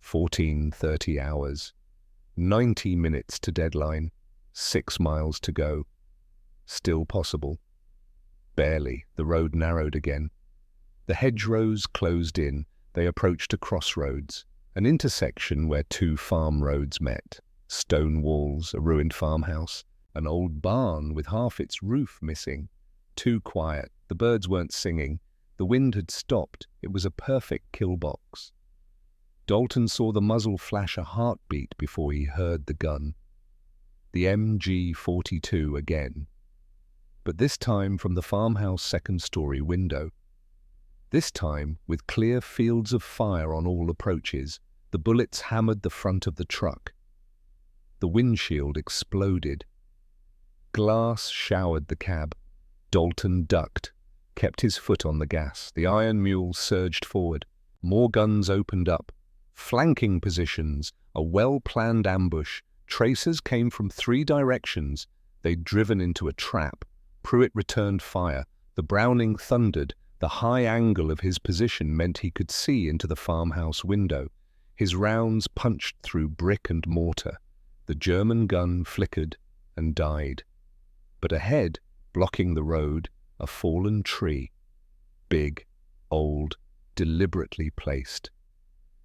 14:30 hours. 90 minutes to deadline. 6 miles to go. Still possible. Barely. The road narrowed again. The hedgerows closed in. They approached a crossroads, an intersection where 2 farm roads met. Stone walls, a ruined farmhouse, an old barn with half its roof missing. Too quiet. The birds weren't singing. The wind had stopped. It was a perfect kill box. Dalton saw the muzzle flash a heartbeat before he heard the gun. The MG-42 again. But this time from the farmhouse second-story window. This time with clear fields of fire on all approaches. The bullets hammered the front of the truck. The windshield exploded. Glass showered the cab. Dalton ducked, kept his foot on the gas. The iron mule surged forward. More guns opened up. Flanking positions, a well-planned ambush. Tracers came from 3 directions. They'd driven into a trap. Pruitt returned fire. The Browning thundered. The high angle of his position meant he could see into the farmhouse window. His rounds punched through brick and mortar. The German gun flickered and died. But ahead, blocking the road, a fallen tree. Big, old, deliberately placed.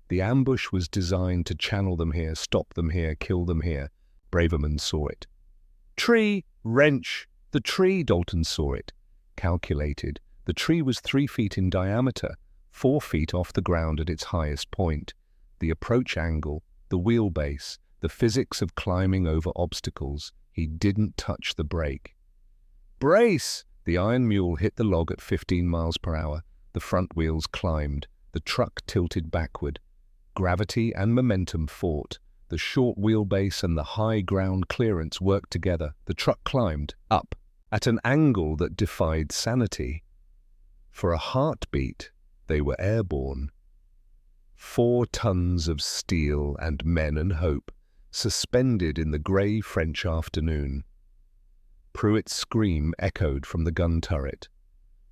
The ambush was designed to channel them here, stop them here, kill them here. Braverman saw it. Tree! Wrench! The tree! Dalton saw it. Calculated. The tree was 3 feet in diameter, 4 feet off the ground at its highest point. The approach angle, the wheelbase, the physics of climbing over obstacles. He didn't touch the brake. Brace! The iron mule hit the log at 15 miles per hour. The front wheels climbed. The truck tilted backward. Gravity and momentum fought. The short wheelbase and the high ground clearance worked together. The truck climbed, up, at an angle that defied sanity. For a heartbeat, they were airborne. 4 tons of steel and men and hope, suspended in the grey French afternoon. Pruitt's scream echoed from the gun turret.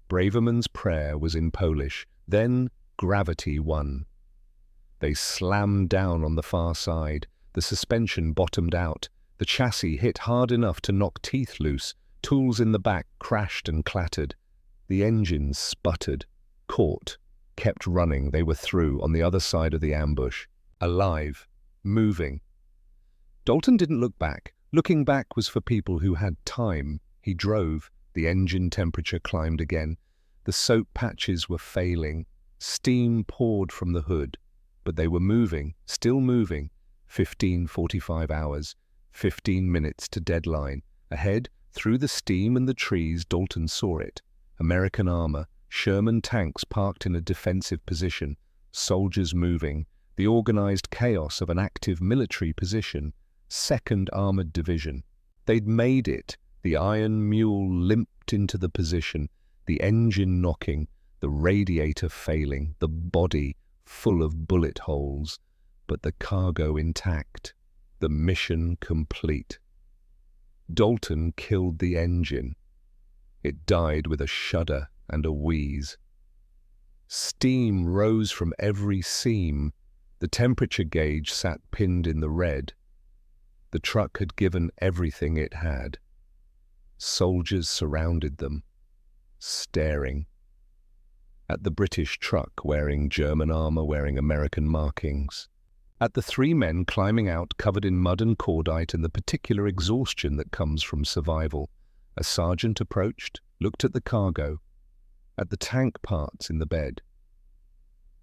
Braverman's prayer was in Polish. Then gravity won. They slammed down on the far side. The suspension bottomed out. The chassis hit hard enough to knock teeth loose. Tools in the back crashed and clattered. The engines sputtered, caught, kept running. They were through, on the other side of the ambush. Alive, moving. Dalton didn't look back. Looking back was for people who had time. He drove. The engine temperature climbed again. The soap patches were failing. Steam poured from the hood. But they were moving, still moving. 15:45 hours, 15 minutes to deadline. Ahead, through the steam and the trees, Dalton saw it. American armor, Sherman tanks parked in a defensive position, soldiers moving, the organized chaos of an active military position, 2nd Armored Division. They'd made it. The iron mule limped into the position, the engine knocking, the radiator failing, the body full of bullet holes, but the cargo intact, the mission complete. Dalton killed the engine. It died with a shudder and a wheeze. Steam rose from every seam. The temperature gauge sat pinned in the red. The truck had given everything it had. Soldiers surrounded them, staring. At the British truck wearing German armor, wearing American markings. At the 3 men climbing out covered in mud and cordite and the particular exhaustion that comes from survival. A sergeant approached, looked at the cargo, at the tank parts in the bed.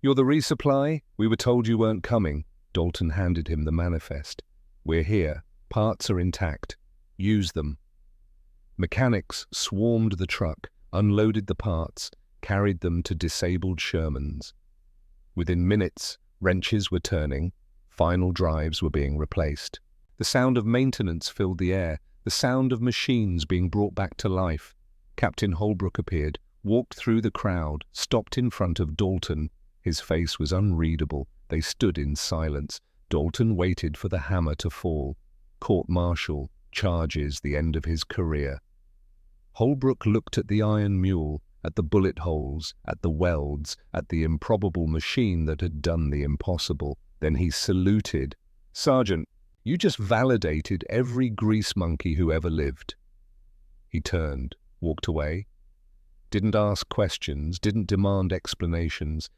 "You're the resupply? We were told you weren't coming." Dalton handed him the manifest. "We're here. Parts are intact. Use them." Mechanics swarmed the truck, unloaded the parts, carried them to disabled Shermans. Within minutes, wrenches were turning, final drives were being replaced. The sound of maintenance filled the air, the sound of machines being brought back to life. Captain Holbrook appeared, walked through the crowd, stopped in front of Dalton. His face was unreadable. They stood in silence. Dalton waited for the hammer to fall. Court-martial, charges, the end of his career. Holbrook looked at the iron mule, at the bullet holes, at the welds, at the improbable machine that had done the impossible. Then he saluted. "Sergeant, you just validated every grease monkey who ever lived." He turned, walked away. Didn't ask questions, didn't demand explanations.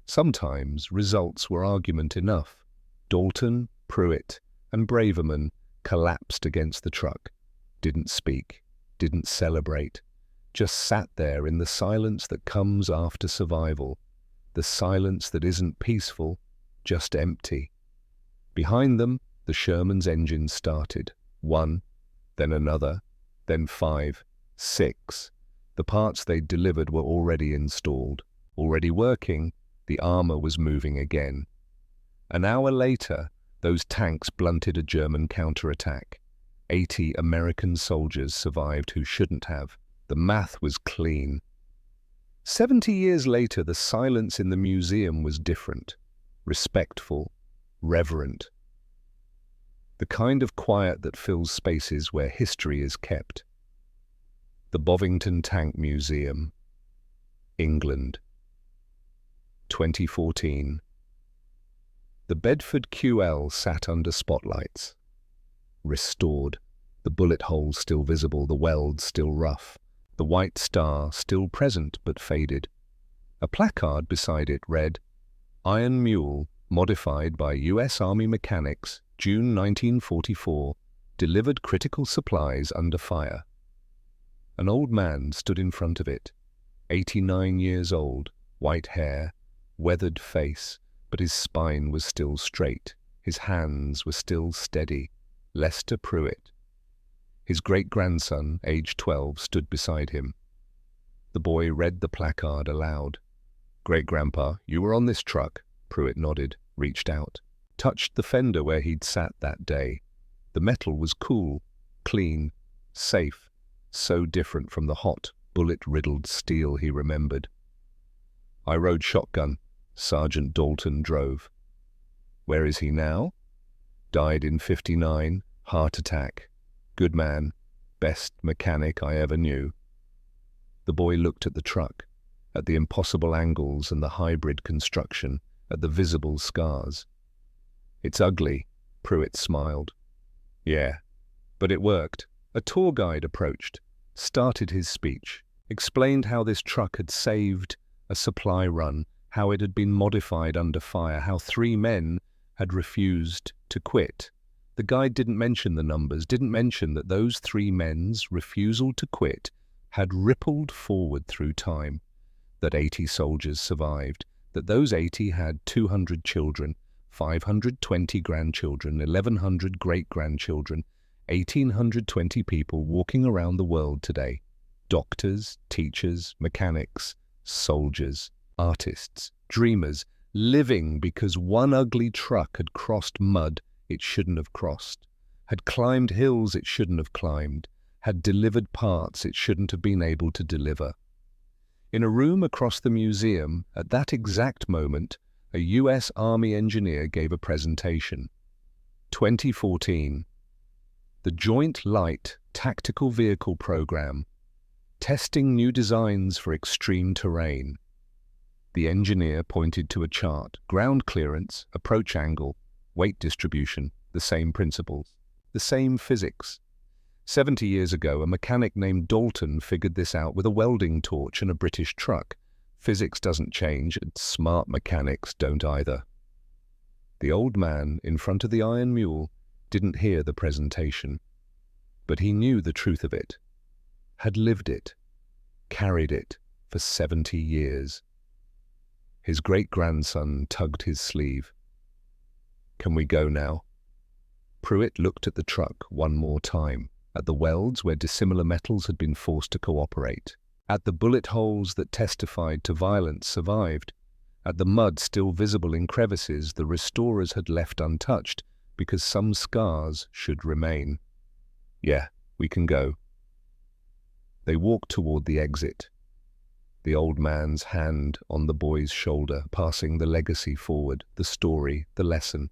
Sometimes results were argument enough. Dalton, Pruitt, and Braverman collapsed against the truck. Didn't speak, didn't celebrate. Just sat there in the silence that comes after survival. The silence that isn't peaceful, just empty. Behind them, the Sherman's engine started. 1, then another, then 5, 6. The parts they'd delivered were already installed, already working. The armor was moving again. An hour later, those tanks blunted a German counterattack. 80 American soldiers survived who shouldn't have. The math was clean. 70 years later, the silence in the museum was different, respectful, reverent. The kind of quiet that fills spaces where history is kept. The Bovington Tank Museum, England, 2014. The Bedford QL sat under spotlights. Restored, the bullet holes still visible, the welds still rough, the white star still present but faded. A placard beside it read, "Iron Mule, modified by U.S. Army mechanics, June 1944, delivered critical supplies under fire." An old man stood in front of it, 89 years old, white hair, weathered face, but his spine was still straight, his hands were still steady. Lester Pruitt. His great-grandson, aged 12, stood beside him. The boy read the placard aloud. "Great-grandpa, you were on this truck." Pruitt nodded, reached out, touched the fender where he'd sat that day. The metal was cool, clean, safe, so different from the hot, bullet-riddled steel he remembered. "I rode shotgun. Sergeant Dalton drove." "Where is he now?" "Died in 59, heart attack. Good man, best mechanic I ever knew." The boy looked at the truck, at the impossible angles and the hybrid construction, at the visible scars. "It's ugly," Pruitt smiled. "Yeah, but it worked." A tour guide approached, started his speech, explained how this truck had saved a supply run, how it had been modified under fire, how 3 men had refused to quit. The guide didn't mention the numbers, didn't mention that those 3 men's refusal to quit had rippled forward through time, that 80 soldiers survived, that those 80 had 200 children, 520 grandchildren, 1,100 great-grandchildren, 1,820 people walking around the world today. Doctors, teachers, mechanics, soldiers, artists, dreamers, living because one ugly truck had crossed mud it shouldn't have crossed, had climbed hills it shouldn't have climbed, had delivered parts it shouldn't have been able to deliver. In a room across the museum, at that exact moment, a US Army engineer gave a presentation. 2014. The Joint Light Tactical Vehicle Program, testing new designs for extreme terrain. The engineer pointed to a chart: ground clearance, approach angle, weight distribution, the same principles, the same physics. 70 years ago, a mechanic named Dalton figured this out with a welding torch and a British truck. Physics doesn't change, and smart mechanics don't either. The old man in front of the iron mule didn't hear the presentation, but he knew the truth of it, had lived it, carried it for 70 years. His great-grandson tugged his sleeve. "Can we go now?" Pruitt looked at the truck one more time, at the welds where dissimilar metals had been forced to cooperate, at the bullet holes that testified to violence survived, at the mud still visible in crevices the restorers had left untouched because some scars should remain. "Yeah, we can go." They walked toward the exit, the old man's hand on the boy's shoulder, passing the legacy forward, the story, the lesson,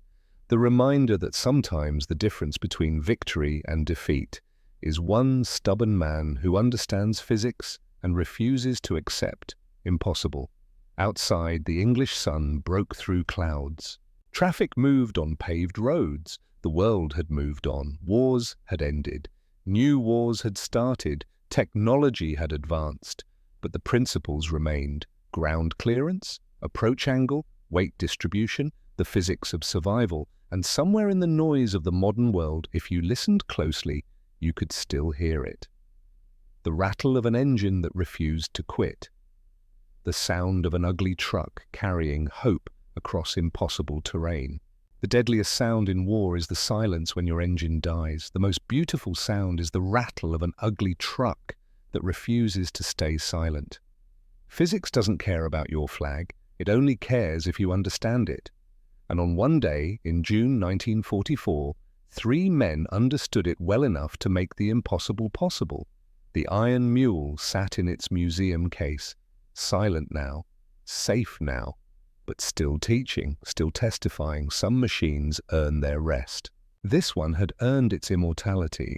the reminder that sometimes the difference between victory and defeat is one stubborn man who understands physics and refuses to accept impossible. Outside, the English sun broke through clouds. Traffic moved on paved roads. The world had moved on. Wars had ended. New wars had started. Technology had advanced. But the principles remained: ground clearance, approach angle, weight distribution, the physics of survival. And somewhere in the noise of the modern world, if you listened closely, you could still hear it. The rattle of an engine that refused to quit. The sound of an ugly truck carrying hope across impossible terrain. The deadliest sound in war is the silence when your engine dies. The most beautiful sound is the rattle of an ugly truck that refuses to stay silent. Physics doesn't care about your flag. It only cares if you understand it. And on one day, in June 1944, 3 men understood it well enough to make the impossible possible. The iron mule sat in its museum case, silent now, safe now, but still teaching, still testifying. Some machines earn their rest. This one had earned its immortality.